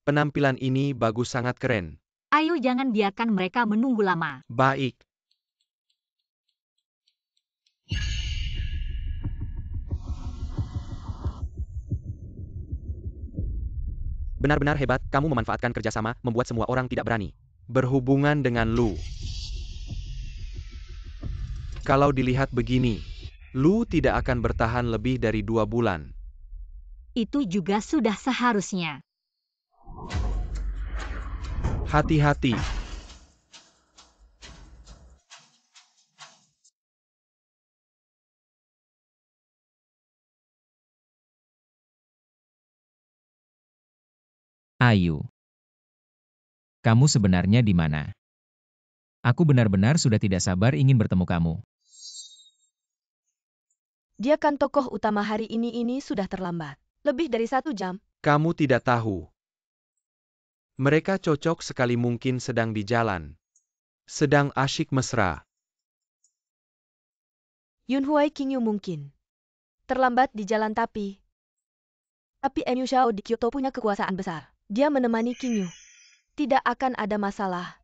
Penampilan ini bagus, sangat keren. Ayo jangan biarkan mereka menunggu lama. Baik. Benar-benar hebat, kamu memanfaatkan kerjasama, membuat semua orang tidak berani berhubungan dengan Lu. Kalau dilihat begini, Lu tidak akan bertahan lebih dari 2 bulan. Itu juga sudah seharusnya. Hati-hati. Ayu. Kamu sebenarnya di mana? Aku benar-benar sudah tidak sabar ingin bertemu kamu. Dia kan tokoh utama hari ini sudah terlambat. Lebih dari 1 jam. Kamu tidak tahu. Mereka cocok sekali, mungkin sedang di jalan. Sedang asyik mesra. Yunhuai Qingyu mungkin terlambat di jalan, tapi Enyu Xiao di Kyoto punya kekuasaan besar. Dia menemani Qingyu. Tidak akan ada masalah.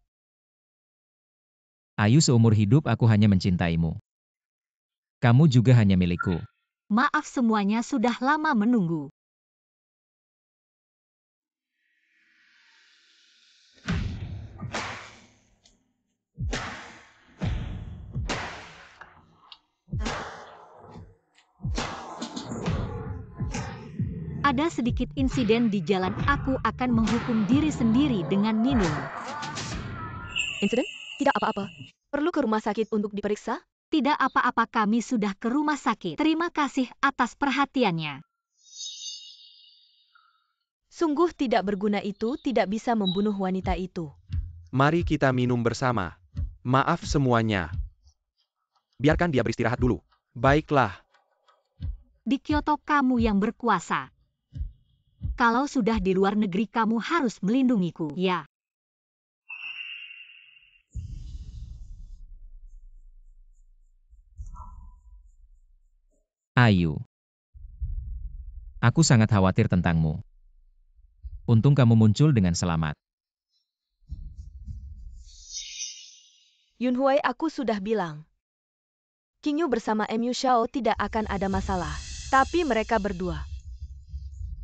Ayu, seumur hidup aku hanya mencintaimu. Kamu juga hanya milikku. Maaf, semuanya sudah lama menunggu. Ada sedikit insiden di jalan, aku akan menghukum diri sendiri dengan minum. Insiden? Tidak apa-apa. Perlu ke rumah sakit untuk diperiksa? Tidak apa-apa, kami sudah ke rumah sakit. Terima kasih atas perhatiannya. Sungguh tidak berguna, itu tidak bisa membunuh wanita itu. Mari kita minum bersama. Maaf semuanya. Biarkan dia beristirahat dulu. Baiklah. Di Kyoto kamu yang berkuasa. Kalau sudah di luar negeri kamu harus melindungiku, ya. Ayu. Aku sangat khawatir tentangmu. Untung kamu muncul dengan selamat. Yunhuai, aku sudah bilang. Qingyu bersama Mu Xiao tidak akan ada masalah. Tapi mereka berdua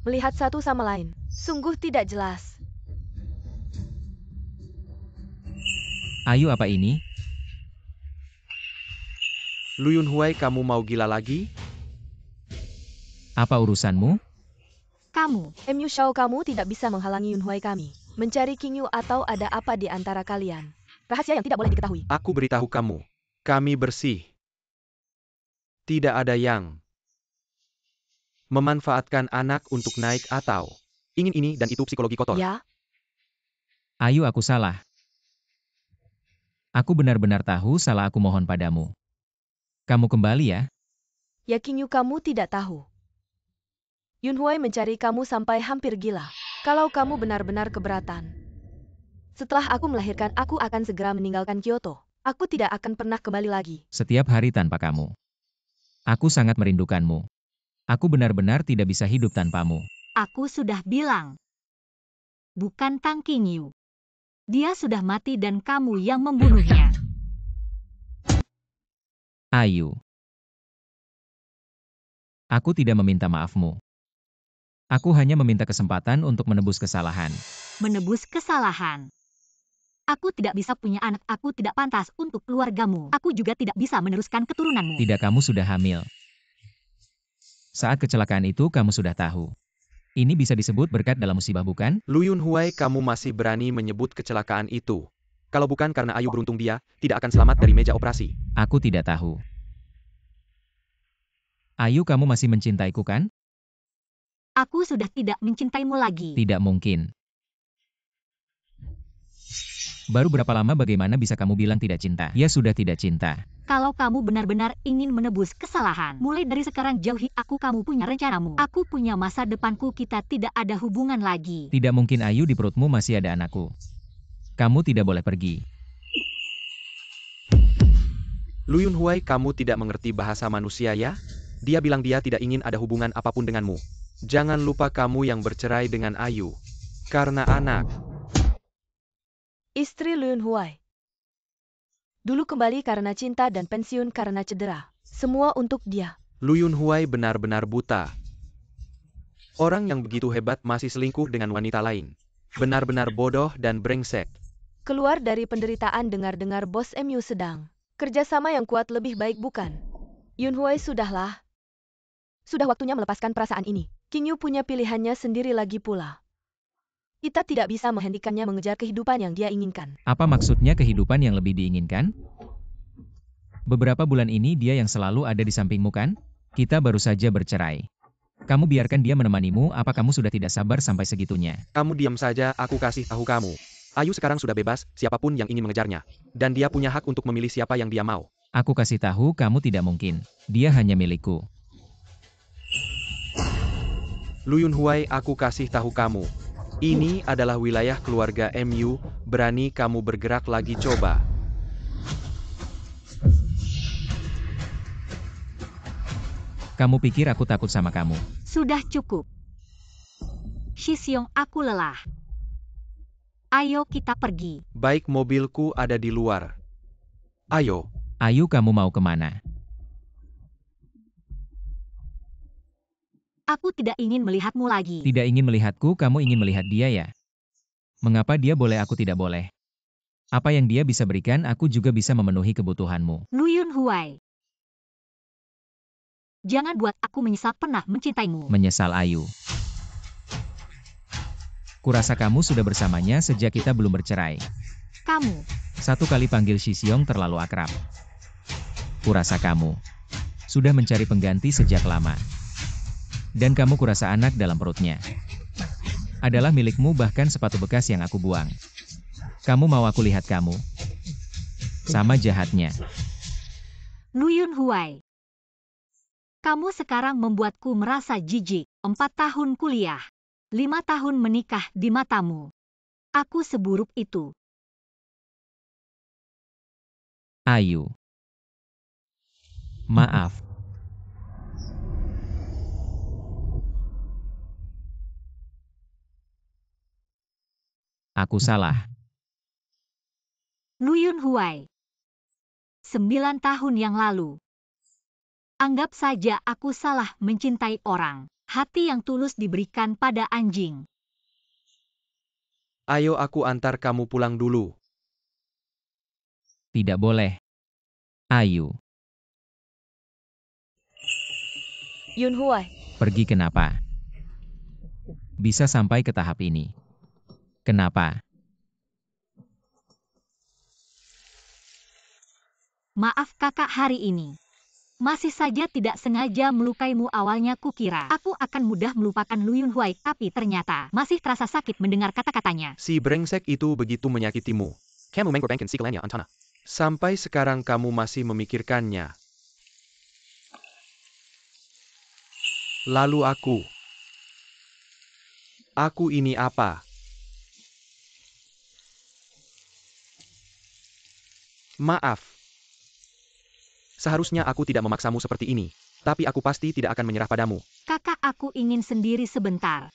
melihat satu sama lain. Sungguh tidak jelas. Ayu, apa ini? Lu Yunhuai, kamu mau gila lagi? Apa urusanmu? Kamu, Mu Xiao, kamu tidak bisa menghalangi Yunhuai kami mencari Qingyu, atau ada apa di antara kalian? Rahasia yang tidak boleh diketahui. Aku beritahu kamu. Kami bersih. Tidak ada yang memanfaatkan anak untuk naik atau ingin ini dan itu psikologi kotor. Ya, Ayu, aku salah. Aku benar-benar tahu salah, aku mohon padamu. Kamu kembali ya. ya Qingyu, kamu tidak tahu. Yunhuai mencari kamu sampai hampir gila. Kalau kamu benar-benar keberatan. Setelah aku melahirkan, aku akan segera meninggalkan Kyoto. Aku tidak akan pernah kembali lagi. Setiap hari tanpa kamu. Aku sangat merindukanmu. Aku benar-benar tidak bisa hidup tanpamu. aku sudah bilang. Bukan Tang Qingyu. Dia sudah mati dan kamu yang membunuhnya. Ayu. Aku tidak meminta maafmu. Aku hanya meminta kesempatan untuk menebus kesalahan. Menebus kesalahan. Aku tidak bisa punya anak, aku tidak pantas untuk keluargamu. Aku juga tidak bisa meneruskan keturunanmu. Tidak, kamu sudah hamil. Saat kecelakaan itu kamu sudah tahu. Ini bisa disebut berkat dalam musibah, bukan? Lu Yunhuai, kamu masih berani menyebut kecelakaan itu. Kalau bukan karena Ayu beruntung, dia tidak akan selamat dari meja operasi. Aku tidak tahu. Ayu, kamu masih mencintaiku kan? Aku sudah tidak mencintaimu lagi. Tidak mungkin. Baru berapa lama, bagaimana bisa kamu bilang tidak cinta? Ya sudah tidak cinta. Kalau kamu benar-benar ingin menebus kesalahan, mulai dari sekarang jauhi aku, kamu punya rencanamu. Aku punya masa depanku, kita tidak ada hubungan lagi. Tidak mungkin, Ayu, di perutmu masih ada anakku. Kamu tidak boleh pergi. Lu Yunhuai, kamu tidak mengerti bahasa manusia ya? Dia bilang dia tidak ingin ada hubungan apapun denganmu. Jangan lupa kamu yang bercerai dengan Ayu. Karena anak. Istri Lu Yunhuai. Dulu kembali karena cinta dan pensiun karena cedera. Semua untuk dia. Lu Yunhuai benar-benar buta. Orang yang begitu hebat masih selingkuh dengan wanita lain. Benar-benar bodoh dan brengsek. Keluar dari penderitaan, dengar-dengar bos Mu sedang kerjasama yang kuat, lebih baik bukan? Yunhuai, sudahlah. Sudah waktunya melepaskan perasaan ini. Qingyu punya pilihannya sendiri lagi pula. Kita tidak bisa menghentikannya mengejar kehidupan yang dia inginkan. Apa maksudnya kehidupan yang lebih diinginkan? Beberapa bulan ini dia yang selalu ada di sampingmu kan? Kita baru saja bercerai. Kamu biarkan dia menemanimu, apa kamu sudah tidak sabar sampai segitunya? Kamu diam saja, aku kasih tahu kamu. Ayu sekarang sudah bebas, siapapun yang ingin mengejarnya. Dan dia punya hak untuk memilih siapa yang dia mau. Aku kasih tahu kamu tidak mungkin. Dia hanya milikku. Lu Yunhuai, aku kasih tahu kamu. Ini adalah wilayah keluarga Mu, berani kamu bergerak lagi, coba. Kamu pikir aku takut sama kamu? Sudah cukup. Shiseong, aku lelah. Ayo kita pergi. Baik, mobilku ada di luar. Ayo. Ayu, kamu mau kemana? Aku tidak ingin melihatmu lagi. Tidak ingin melihatku, kamu ingin melihat dia ya? Mengapa dia boleh, aku tidak boleh? Apa yang dia bisa berikan, aku juga bisa memenuhi kebutuhanmu. Lu Yunhuai. Jangan buat aku menyesal pernah mencintaimu. Menyesal, Ayu. Kurasa kamu sudah bersamanya sejak kita belum bercerai. Kamu. Satu kali panggil Shiseong terlalu akrab. Kurasa kamu sudah mencari pengganti sejak lama. Dan kamu kurasa anak dalam perutnya adalah milikmu, bahkan sepatu bekas yang aku buang. Kamu mau aku lihat kamu? Sama jahatnya. Lu Yunhuai. Kamu sekarang membuatku merasa jijik. 4 tahun kuliah. 5 tahun menikah di matamu. Aku seburuk itu. Ayu. Maaf. Aku salah. Luyun Huai. 9 tahun yang lalu. Anggap saja aku salah mencintai orang. Hati yang tulus diberikan pada anjing. Ayo aku antar kamu pulang dulu. Tidak boleh. Ayu, Yun Huai, pergi kenapa? Bisa sampai ke tahap ini. Kenapa? Maaf kakak hari ini. Masih saja tidak sengaja melukaimu. Awalnya kukira aku akan mudah melupakan Luyun Huai, tapi ternyata masih terasa sakit mendengar kata-katanya. Si brengsek itu begitu menyakitimu. Kamu mengkorbankan segalanya, Antana. Sampai sekarang kamu masih memikirkannya. Lalu aku ini apa? Maaf. Seharusnya aku tidak memaksamu seperti ini. Tapi aku pasti tidak akan menyerah padamu. Kakak, aku ingin sendiri sebentar.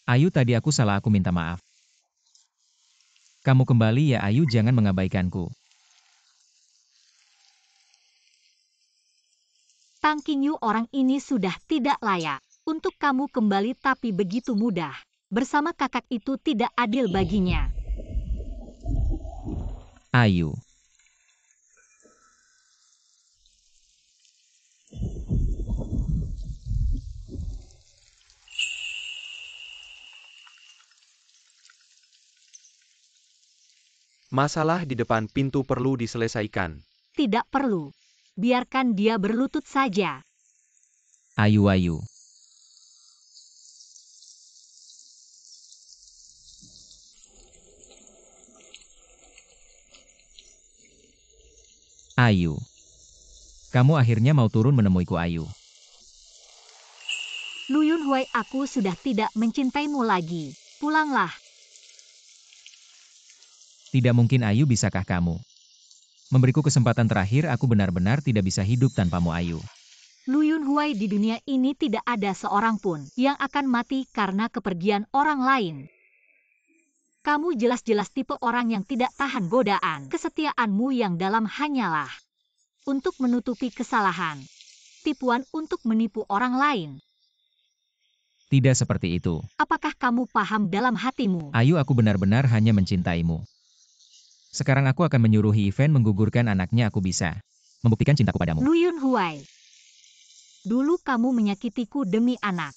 Ayu, tadi aku salah, aku minta maaf. Kamu kembali ya Ayu, jangan mengabaikanku. Tang Qingyu, orang ini sudah tidak layak untuk kamu kembali, tapi begitu mudah. Bersama kakak itu tidak adil baginya. Ayu. Masalah di depan pintu perlu diselesaikan. Tidak perlu. Biarkan dia berlutut saja. Ayu, Ayu. Ayu. Kamu akhirnya mau turun menemuiku, Ayu. Luyun Huai, aku sudah tidak mencintaimu lagi. Pulanglah. Tidak mungkin Ayu, bisakah kamu memberiku kesempatan terakhir? Aku benar-benar tidak bisa hidup tanpamu, Ayu. Luyun Huai, di dunia ini tidak ada seorang pun yang akan mati karena kepergian orang lain. Kamu jelas-jelas tipe orang yang tidak tahan godaan. Kesetiaanmu yang dalam hanyalah untuk menutupi kesalahan. Tipuan untuk menipu orang lain. Tidak seperti itu. Apakah kamu paham dalam hatimu? Ayu, aku benar-benar hanya mencintaimu. Sekarang aku akan menyuruh Event menggugurkan anaknya. Aku bisa membuktikan cintaku padamu. Luyun Huai. Dulu kamu menyakitiku demi anak.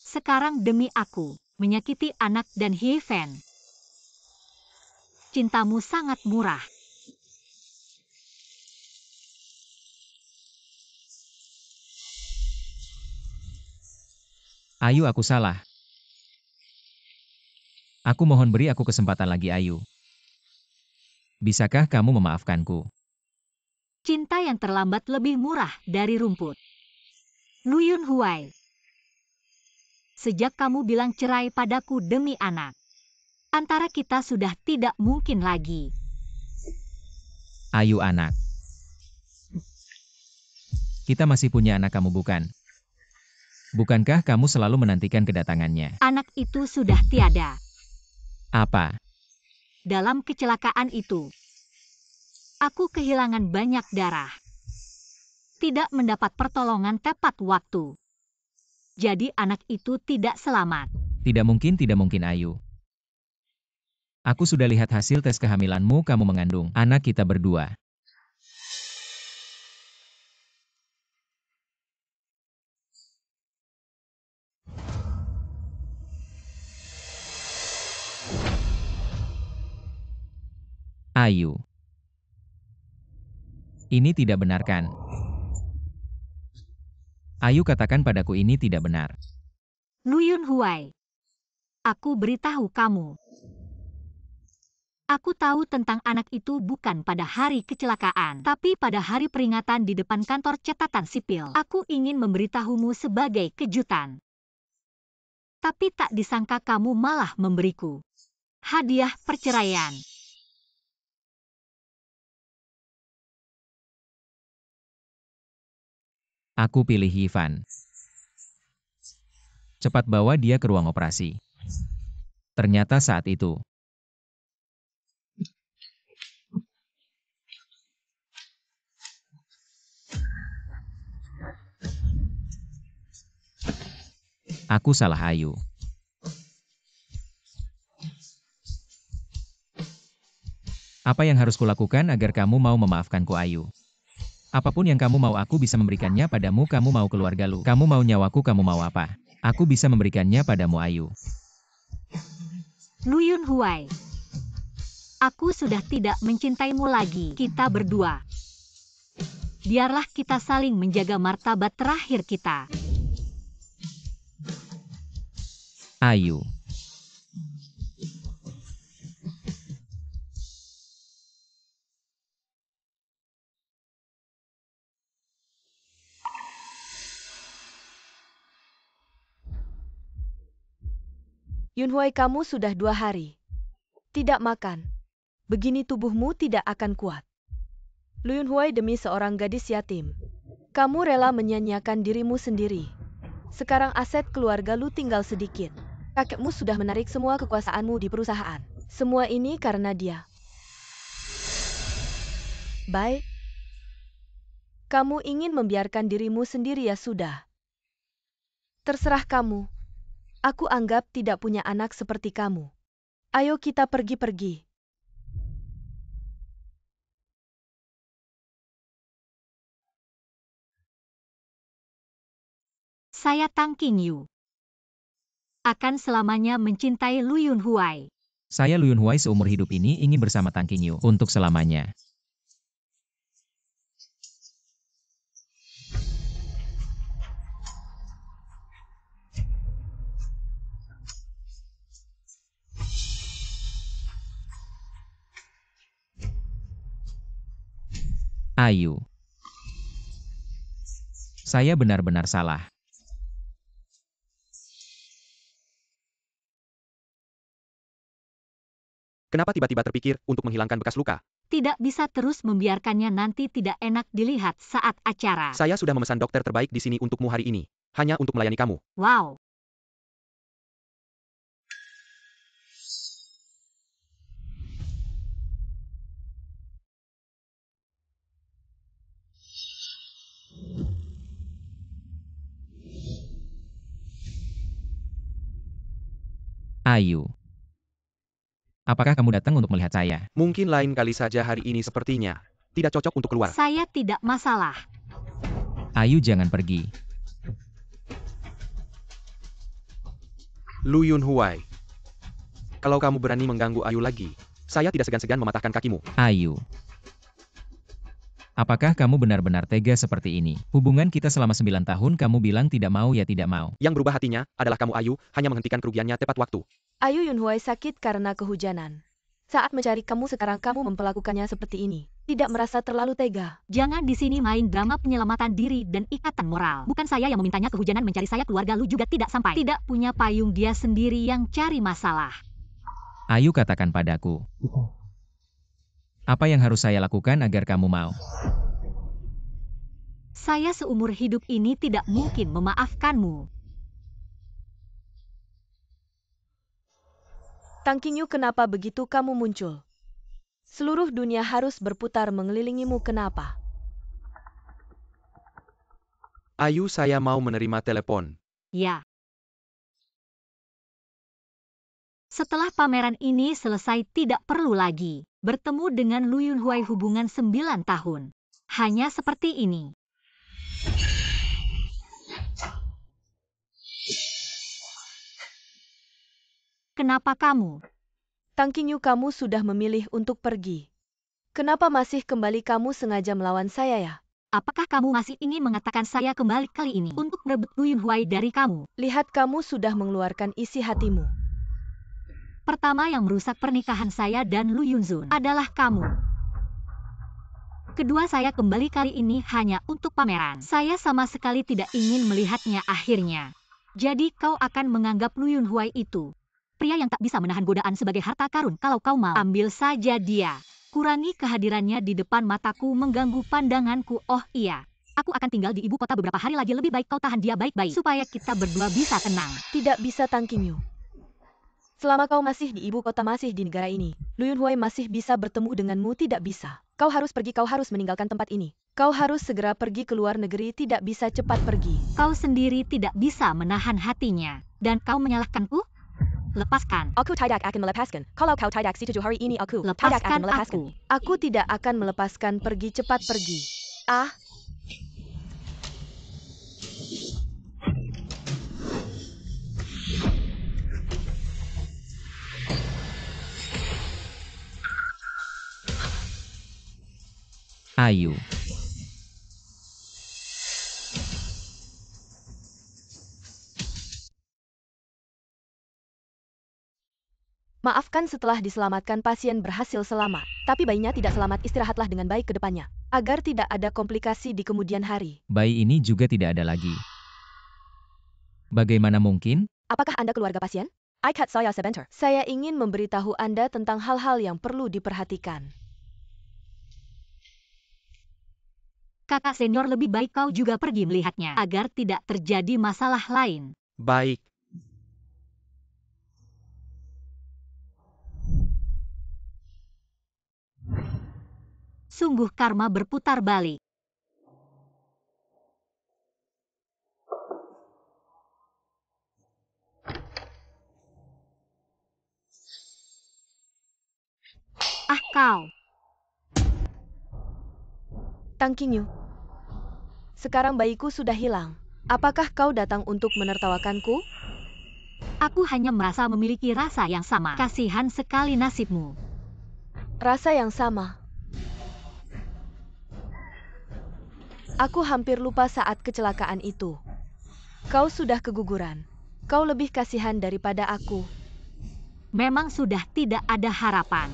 Sekarang demi aku, menyakiti anak dan Heaven. Cintamu sangat murah. Ayu, aku salah. Aku mohon, beri aku kesempatan lagi, Ayu. Bisakah kamu memaafkanku? Cinta yang terlambat lebih murah dari rumput. Luyun Huai. Sejak kamu bilang cerai padaku demi anak, antara kita sudah tidak mungkin lagi. Ayu, anak. Kita masih punya anak, kamu bukan? Bukankah kamu selalu menantikan kedatangannya? Anak itu sudah tiada. Apa? Dalam kecelakaan itu, aku kehilangan banyak darah. Tidak mendapat pertolongan tepat waktu. Jadi anak itu tidak selamat. Tidak mungkin, Ayu. Aku sudah lihat hasil tes kehamilanmu, kamu mengandung anak kita berdua. Ayu. Ini tidak benar, kan? Ayu, katakan padaku ini tidak benar. Luyun Huai. Aku beritahu kamu. Aku tahu tentang anak itu bukan pada hari kecelakaan, tapi pada hari peringatan di depan kantor catatan sipil. Aku ingin memberitahumu sebagai kejutan. Tapi tak disangka kamu malah memberiku hadiah perceraian. Aku pilih Ivan. Cepat bawa dia ke ruang operasi. Ternyata saat itu, aku salah Ayu. Apa yang harus kulakukan agar kamu mau memaafkanku, Ayu? Apapun yang kamu mau aku bisa memberikannya padamu. Kamu mau keluarga lu, kamu mau nyawaku, kamu mau apa? Aku bisa memberikannya padamu, Ayu. Lu Yunhuai, aku sudah tidak mencintaimu lagi. Kita berdua. Biarlah kita saling menjaga martabat terakhir kita. Ayu. Yunhuai, kamu sudah 2 hari tidak makan. Begini tubuhmu tidak akan kuat. Lu Yunhuai, demi seorang gadis yatim, kamu rela menyanyiakan dirimu sendiri. Sekarang aset keluarga lu tinggal sedikit. Kakekmu sudah menarik semua kekuasaanmu di perusahaan. Semua ini karena dia. Baik. Kamu ingin membiarkan dirimu sendiri, ya sudah. Terserah kamu. Aku anggap tidak punya anak seperti kamu. Ayo kita pergi-pergi. Saya Tang Qingyu. Akan selamanya mencintai Lu Yunhuai. Saya Lu Yunhuai seumur hidup ini ingin bersama Tang Qingyu untuk selamanya. Ayu. Saya benar-benar salah. Kenapa tiba-tiba terpikir untuk menghilangkan bekas luka? Tidak bisa terus membiarkannya nanti tidak enak dilihat saat acara. Saya sudah memesan dokter terbaik di sini untukmu hari ini. Hanya untuk melayani kamu. Wow. Ayu. Apakah kamu datang untuk melihat saya? Mungkin lain kali saja, hari ini sepertinya tidak cocok untuk keluar. Saya tidak masalah. Ayu, jangan pergi. Lu Yunhuai. Kalau kamu berani mengganggu Ayu lagi, saya tidak segan-segan mematahkan kakimu. Ayu. Apakah kamu benar-benar tega seperti ini? Hubungan kita selama 9 tahun kamu bilang tidak mau, ya tidak mau. Yang berubah hatinya adalah kamu, Ayu, hanya menghentikan kerugiannya tepat waktu. Ayu Yunhuai sakit karena kehujanan. Saat mencari kamu sekarang kamu memperlakukannya seperti ini. Tidak merasa terlalu tega. Jangan di sini main drama penyelamatan diri dan ikatan moral. Bukan saya yang memintanya kehujanan mencari saya, keluarga lu juga tidak sampai. Tidak punya payung, dia sendiri yang cari masalah. Ayu, katakan padaku. Apa yang harus saya lakukan agar kamu mau? Saya seumur hidup ini tidak mungkin memaafkanmu. Tang Qingyu, kenapa begitu kamu muncul? Seluruh dunia harus berputar mengelilingimu, kenapa? Ayu, saya mau menerima telepon. Ya. Setelah pameran ini selesai tidak perlu lagi bertemu dengan Lu Yunhuai, hubungan 9 tahun. Hanya seperti ini. Kenapa kamu? Tang Qingyu, kamu sudah memilih untuk pergi. Kenapa masih kembali? Kamu sengaja melawan saya, ya? Apakah kamu masih ingin mengatakan saya kembali kali ini untuk merebut Lu Yunhuai dari kamu? Lihat, kamu sudah mengeluarkan isi hatimu. pertama yang merusak pernikahan saya dan Lu Yunzun adalah kamu. Kedua, saya kembali kali ini hanya untuk pameran. Saya sama sekali tidak ingin melihatnya akhirnya. Jadi kau akan menganggap Lu Yunhuai itu pria yang tak bisa menahan godaan sebagai harta karun. Kalau kau mau, ambil saja dia. Kurangi kehadirannya di depan mataku mengganggu pandanganku. Oh iya, aku akan tinggal di ibu kota beberapa hari lagi. Lebih baik kau tahan dia baik-baik supaya kita berdua bisa tenang. Tidak bisa, Tang Qingyu. Selama kau masih di ibu kota, masih di negara ini, Lu Yunhuai masih bisa bertemu denganmu. Tidak bisa. Kau harus pergi, kau harus meninggalkan tempat ini. Kau harus segera pergi ke luar negeri, tidak bisa cepat pergi. Kau sendiri tidak bisa menahan hatinya. Dan kau menyalahkanku? Lepaskan. Aku tidak akan melepaskan. Kalau kau tidak setuju hari ini, aku tidak akan Lepaskan melepaskan. aku. Aku tidak akan melepaskan. Pergi, cepat pergi. Ah, Ayu. maafkan, setelah diselamatkan pasien berhasil selamat. Tapi bayinya tidak selamat. Istirahatlah dengan baik ke depannya, agar tidak ada komplikasi di kemudian hari. Bayi ini juga tidak ada lagi. Bagaimana mungkin? Apakah Anda keluarga pasien? Ikat saya sebentar. Saya ingin memberitahu Anda tentang hal-hal yang perlu diperhatikan. Kakak senior, lebih baik kau juga pergi melihatnya agar tidak terjadi masalah lain. Baik. Sungguh karma berputar balik. Ah, kau. Tang Qingyu, sekarang bayiku sudah hilang. Apakah kau datang untuk menertawakanku? Aku hanya merasa memiliki rasa yang sama. Kasihan sekali nasibmu. Rasa yang sama. Aku hampir lupa saat kecelakaan itu. Kau sudah keguguran. Kau lebih kasihan daripada aku. Memang sudah tidak ada harapan.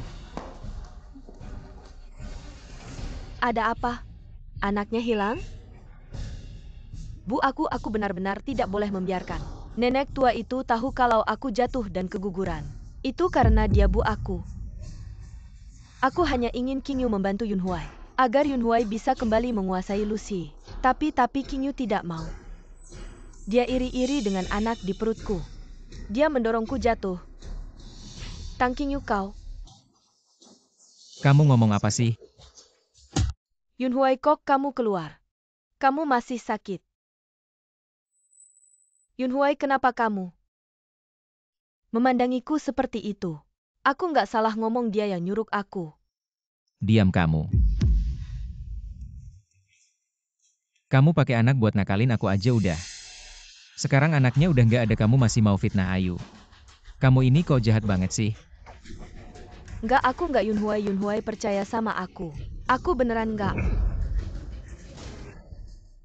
Ada apa? Anaknya hilang? Bu, aku benar-benar tidak boleh membiarkan nenek tua itu tahu kalau aku jatuh dan keguguran. Itu karena dia, Bu. Aku hanya ingin Qingyu membantu Yunhuai agar Yunhuai bisa kembali menguasai Lucy. Tapi Qingyu tidak mau. Dia iri-iri dengan anak di perutku. Dia mendorongku jatuh. Tang Qingyu, kau. Kamu ngomong apa sih? Yunhuai, kok kamu keluar? Kamu masih sakit. Yunhuai, kenapa kamu memandangiku seperti itu? Aku nggak salah ngomong, dia yang nyuruh aku. Diam kamu. Kamu pakai anak buat nakalin aku aja udah. Sekarang anaknya udah nggak ada, kamu masih mau fitnah Ayu. Kamu ini kok jahat banget sih. Nggak, aku nggak. Yunhuai percaya sama aku. Aku beneran nggak.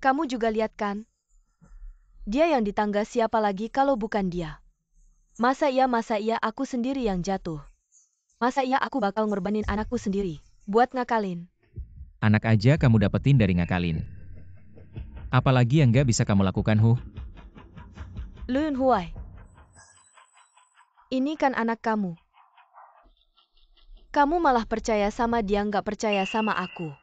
Kamu juga lihat kan? Dia yang di tangga, siapa lagi kalau bukan dia? Masa iya aku sendiri yang jatuh? Masa iya aku bakal ngorbanin anakku sendiri buat ngakalin? Anak aja kamu dapetin dari ngakalin. Apalagi yang nggak bisa kamu lakukan, Lu Yunhuai, ini kan anak kamu. Kamu malah percaya sama dia, nggak percaya sama aku.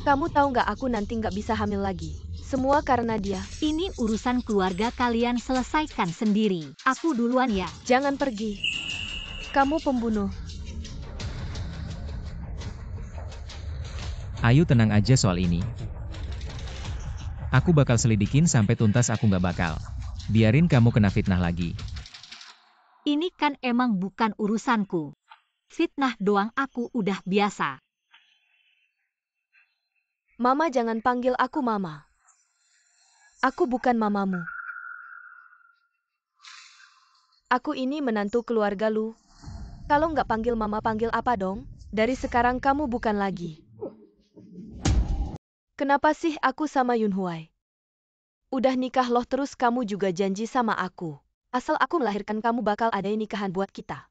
Kamu tahu nggak, aku nanti nggak bisa hamil lagi. Semua karena dia. Ini urusan keluarga, kalian selesaikan sendiri. Aku duluan ya. Jangan pergi. Kamu pembunuh. Ayu, tenang aja soal ini. Aku bakal selidikin sampai tuntas, aku nggak bakal biarin kamu kena fitnah lagi. Ini kan emang bukan urusanku. Fitnah doang aku udah biasa. Mama, jangan panggil aku mama. Aku bukan mamamu. Aku ini menantu keluarga lu. Kalau nggak panggil mama, panggil apa dong? Dari sekarang kamu bukan lagi. Kenapa sih aku sama Yunhuai? Udah nikah loh, terus kamu juga janji sama aku. Asal aku melahirkan kamu bakal ada nikahan buat kita.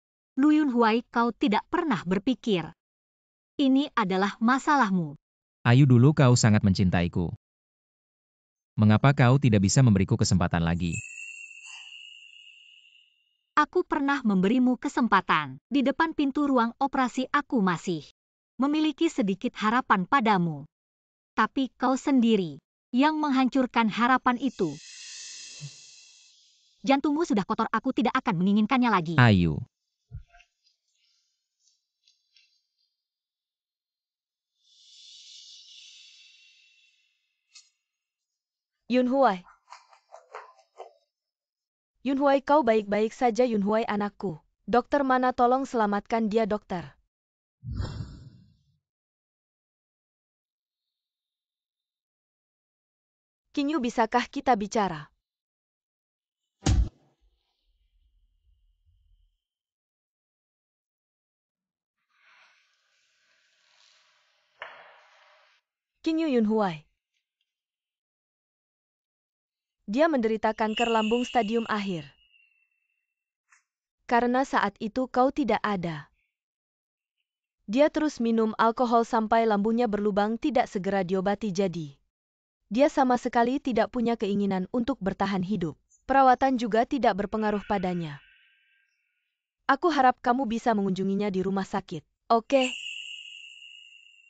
Lu Yunhuai, kau tidak pernah berpikir. Ini adalah masalahmu. Ayu, dulu kau sangat mencintaiku. Mengapa kau tidak bisa memberiku kesempatan lagi? Aku pernah memberimu kesempatan. Di depan pintu ruang operasi aku masih memiliki sedikit harapan padamu. Tapi kau sendiri yang menghancurkan harapan itu. Jantungmu sudah kotor, aku tidak akan menginginkannya lagi. Ayu. Yunhuai. Yunhuai, kau baik-baik saja Yunhuai anakku. Dokter mana, tolong selamatkan dia dokter. Qingyu, bisakah kita bicara? Qingyu Yunhuai. Dia menderita kanker lambung stadium akhir. Karena saat itu kau tidak ada. Dia terus minum alkohol sampai lambungnya berlubang, tidak segera diobati jadi. Dia sama sekali tidak punya keinginan untuk bertahan hidup. Perawatan juga tidak berpengaruh padanya. Aku harap kamu bisa mengunjunginya di rumah sakit. Oke?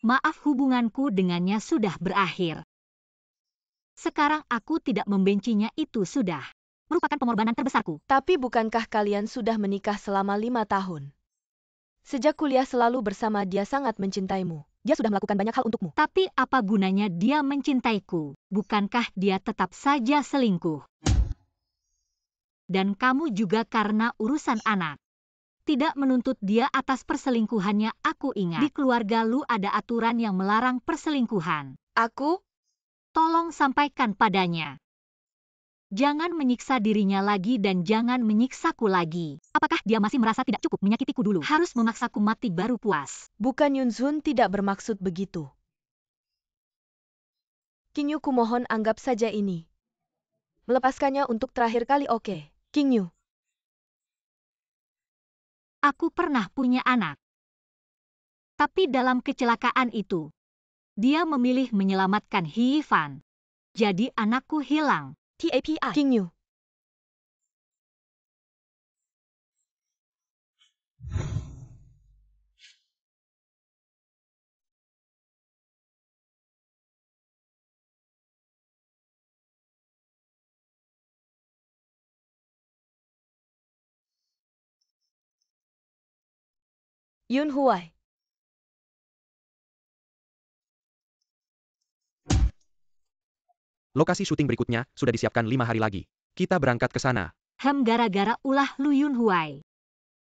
Maaf, hubunganku dengannya sudah berakhir. Sekarang aku tidak membencinya, itu sudah merupakan pengorbanan terbesarku. Tapi bukankah kalian sudah menikah selama 5 tahun? Sejak kuliah selalu bersama dia, sangat mencintaimu. Dia sudah melakukan banyak hal untukmu. Tapi apa gunanya dia mencintaiku? Bukankah dia tetap saja selingkuh? Dan kamu juga karena urusan anak. Tidak menuntut dia atas perselingkuhannya. Aku ingat, di keluarga lu ada aturan yang melarang perselingkuhan. Aku? Tolong sampaikan padanya. Jangan menyiksa dirinya lagi dan jangan menyiksaku lagi. Apakah dia masih merasa tidak cukup menyakitiku dulu? Harus memaksaku mati baru puas. Bukan, Yunzun tidak bermaksud begitu. Qingyu, kumohon anggap saja ini. Melepaskannya untuk terakhir kali, oke? Qingyu. Aku pernah punya anak. Tapi dalam kecelakaan itu, dia memilih menyelamatkan Hi Fan. Jadi anakku hilang. TAPI. Qingyu. Yunhuai. Lokasi syuting berikutnya sudah disiapkan 5 hari lagi. Kita berangkat ke sana. Gara-gara ulah Lu Yunhuai.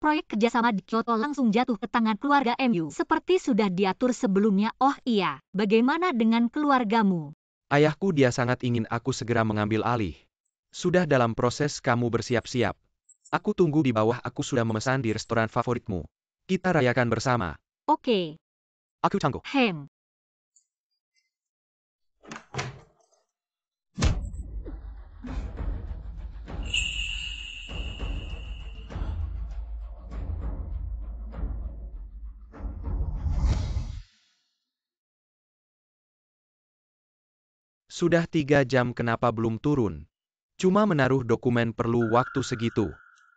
Proyek kerjasama di Kyoto langsung jatuh ke tangan keluarga MU. Seperti sudah diatur sebelumnya. Oh iya, bagaimana dengan keluargamu? Ayahku, dia sangat ingin aku segera mengambil alih. Sudah dalam proses, kamu bersiap-siap. Aku tunggu di bawah, aku sudah memesan di restoran favoritmu. Kita rayakan bersama. Oke. Aku tangguh. Hem. Sudah 3 jam, kenapa belum turun? Cuma menaruh dokumen perlu waktu segitu.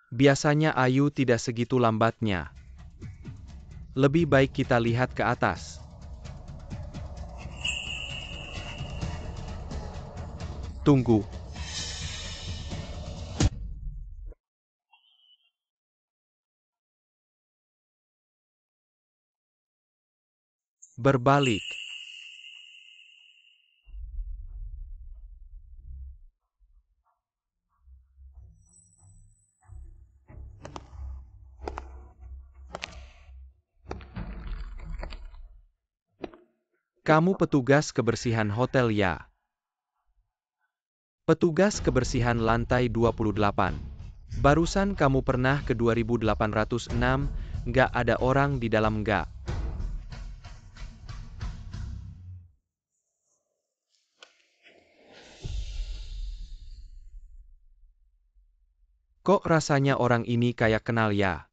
Biasanya Ayu tidak segitu lambatnya. Lebih baik kita lihat ke atas. Tunggu. Berbalik. Kamu petugas kebersihan hotel ya? Petugas kebersihan lantai 28. Barusan kamu pernah ke 2806, nggak ada orang di dalam nggak? Kok rasanya orang ini kayak kenal ya?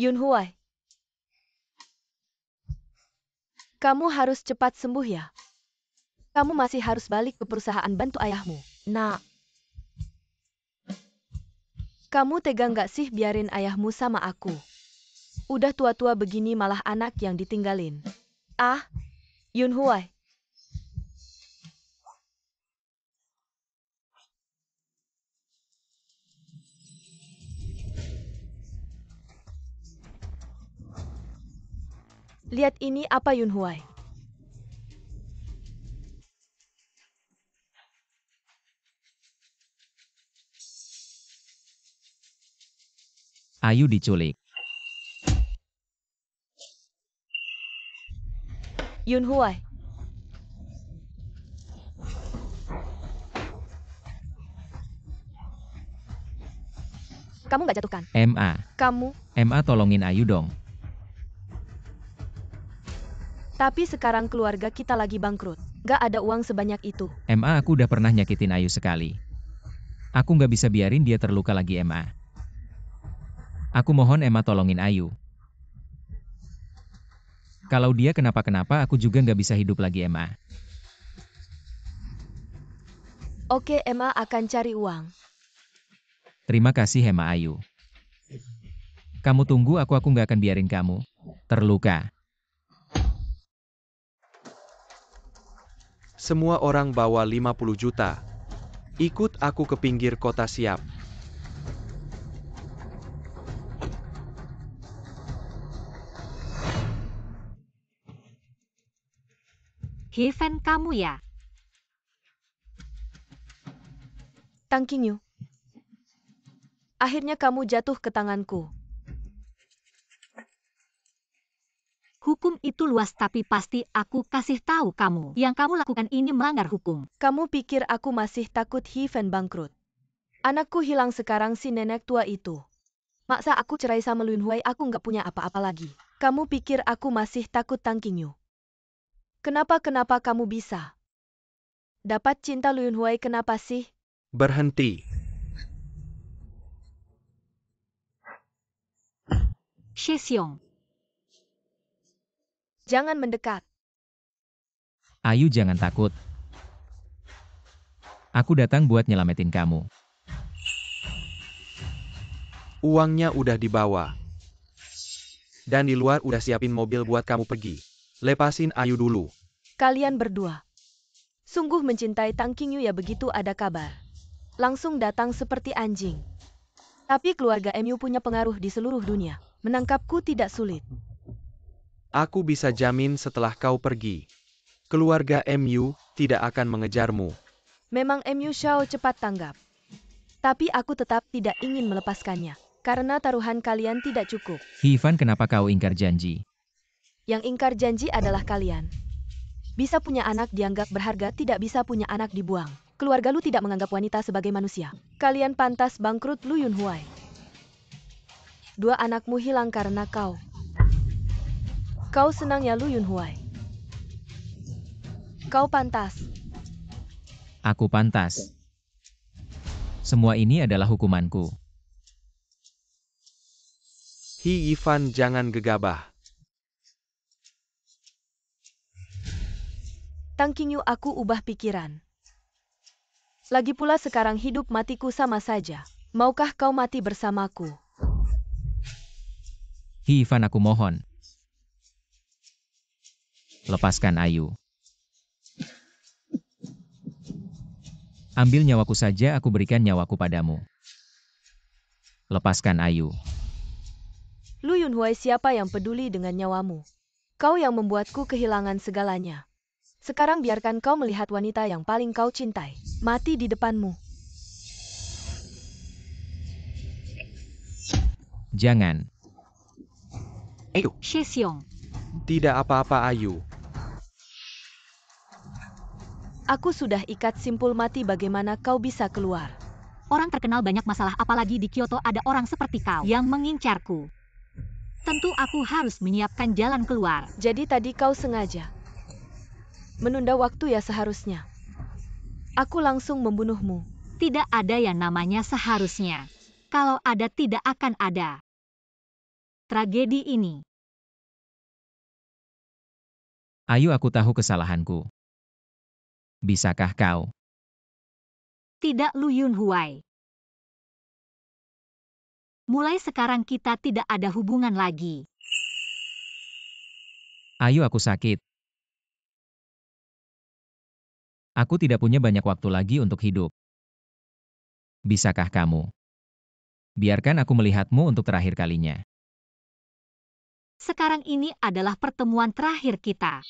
Yunhuai, kamu harus cepat sembuh ya. Kamu masih harus balik ke perusahaan bantu ayahmu. Nak, kamu tega nggak sih biarin ayahmu sama aku? Udah tua-tua begini malah anak yang ditinggalin. Ah, Yunhuai. Lihat ini apa Yunhuai. Ayu diculik. Yunhuai. Kamu nggak jatuhkan. MA. Kamu, MA tolongin Ayu dong. tapi sekarang keluarga kita lagi bangkrut. Nggak ada uang sebanyak itu. MA aku udah pernah nyakitin Ayu sekali. Aku nggak bisa biarin dia terluka lagi MA. Aku mohon MA tolongin Ayu. Kalau dia kenapa-kenapa aku juga nggak bisa hidup lagi MA. Oke, Emma akan cari uang. Terima kasih Hema Ayu. Kamu tunggu aku nggak akan biarin kamu terluka. Semua orang bawa 50 juta. Ikut aku ke pinggir kota siap. Heaven kamu ya? Tang Qingyu. Akhirnya kamu jatuh ke tanganku. Hukum itu luas tapi pasti aku kasih tahu kamu. Yang kamu lakukan ini melanggar hukum. Kamu pikir aku masih takut Heaven bangkrut? Anakku hilang sekarang si nenek tua itu. Maksa aku cerai sama Yunhuai, aku nggak punya apa-apa lagi. Kamu pikir aku masih takut Tang Qingyu? Kenapa kamu bisa dapat cinta Yunhuai, kenapa sih? Berhenti. Shexiong. Jangan mendekat. Ayu jangan takut. Aku datang buat nyelamatin kamu. Uangnya udah dibawa. Dan di luar udah siapin mobil buat kamu pergi. Lepasin Ayu dulu. Kalian berdua sungguh mencintai Tang Qingyu ya, begitu ada kabar langsung datang seperti anjing. Tapi keluarga MU punya pengaruh di seluruh dunia. Menangkapku tidak sulit. Aku bisa jamin setelah kau pergi, keluarga MU tidak akan mengejarmu. Memang MU Xiao cepat tanggap. Tapi aku tetap tidak ingin melepaskannya. Karena taruhan kalian tidak cukup. Heaven kenapa kau ingkar janji? Yang ingkar janji adalah kalian. Bisa punya anak dianggap berharga, tidak bisa punya anak dibuang. Keluarga lu tidak menganggap wanita sebagai manusia. Kalian pantas bangkrut Lu Yunhuai. 2 anakmu hilang karena kau. Kau senang ya Lu Yunhuai? Kau pantas. Aku pantas. Semua ini adalah hukumanku. Hi Ivan, jangan gegabah. Tang Qingyu, aku ubah pikiran. Lagi pula sekarang hidup matiku sama saja. Maukah kau mati bersamaku? Heaven aku mohon. Lepaskan Ayu. Ambil nyawaku saja, aku berikan nyawaku padamu. Lepaskan Ayu. Lu Yunhuai, siapa yang peduli dengan nyawamu? Kau yang membuatku kehilangan segalanya. Sekarang biarkan kau melihat wanita yang paling kau cintai mati di depanmu. Jangan. Ayo, Shexiong. tidak apa-apa Ayu. Aku sudah ikat simpul mati, bagaimana kau bisa keluar? Orang terkenal banyak masalah, apalagi di Kyoto ada orang seperti kau yang mengincarku. Tentu aku harus menyiapkan jalan keluar. Jadi tadi kau sengaja Menunda waktu ya seharusnya. Aku langsung membunuhmu. Tidak ada yang namanya seharusnya. Kalau ada tidak akan ada. Tragedi ini. Ayu, aku tahu kesalahanku. Bisakah kau? Tidak Lu Yunhuai. Mulai sekarang kita tidak ada hubungan lagi. Ayu, aku sakit. Aku tidak punya banyak waktu lagi untuk hidup. Bisakah kamu? Biarkan aku melihatmu untuk terakhir kalinya. Sekarang ini adalah pertemuan terakhir kita.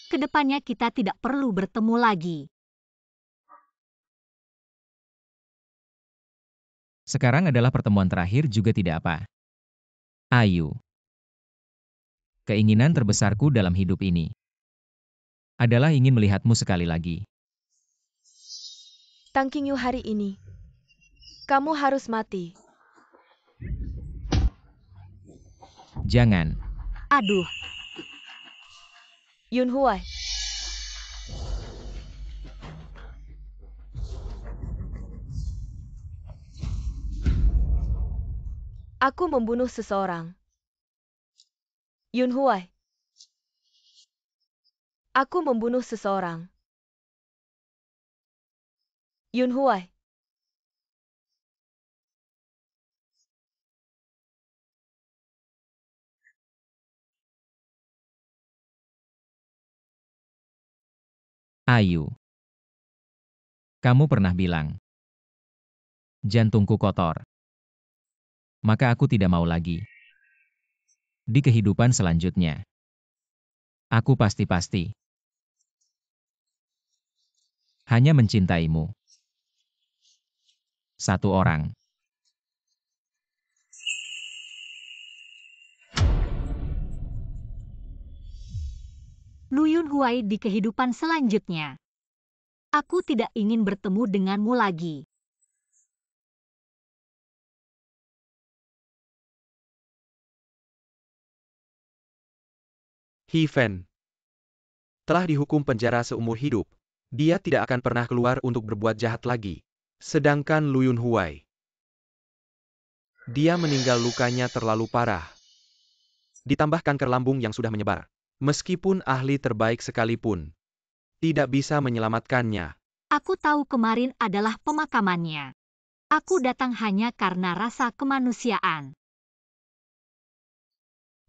Kedepannya kita tidak perlu bertemu lagi. Sekarang adalah pertemuan terakhir juga tidak apa. Ayu. Keinginan terbesarku dalam hidup ini adalah ingin melihatmu sekali lagi. Tang Qingyu, hari ini kamu harus mati. Jangan. Aduh, Yunhuai. Aku membunuh seseorang. Yunhuai. Aku membunuh seseorang. Yunhuai. Ayu. Kamu pernah bilang, jantungku kotor. Maka aku tidak mau lagi. Di kehidupan selanjutnya, aku pasti hanya mencintaimu. Satu orang. Lu Yunhuai di kehidupan selanjutnya. Aku tidak ingin bertemu denganmu lagi. He Fen telah dihukum penjara seumur hidup. Dia tidak akan pernah keluar untuk berbuat jahat lagi. Sedangkan Lu Yunhuai, dia meninggal lukanya terlalu parah. Ditambah kanker lambung yang sudah menyebar. Meskipun ahli terbaik sekalipun, tidak bisa menyelamatkannya. Aku tahu kemarin adalah pemakamannya. Aku datang hanya karena rasa kemanusiaan.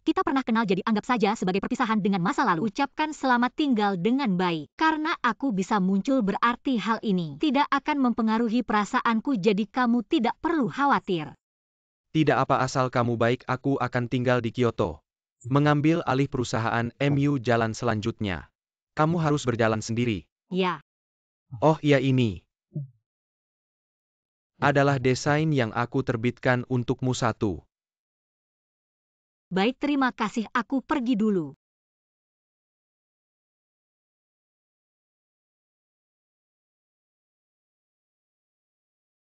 Kita pernah kenal, jadi anggap saja sebagai perpisahan dengan masa lalu. Ucapkan selamat tinggal dengan baik. Karena aku bisa muncul berarti hal ini tidak akan mempengaruhi perasaanku, jadi kamu tidak perlu khawatir. Tidak apa, asal kamu baik, aku akan tinggal di Kyoto. Mengambil alih perusahaan MU jalan selanjutnya. Kamu harus berjalan sendiri. Ya, Oh iya, ini adalah desain yang aku terbitkan untukmu. 1. baik, terima kasih, aku pergi dulu.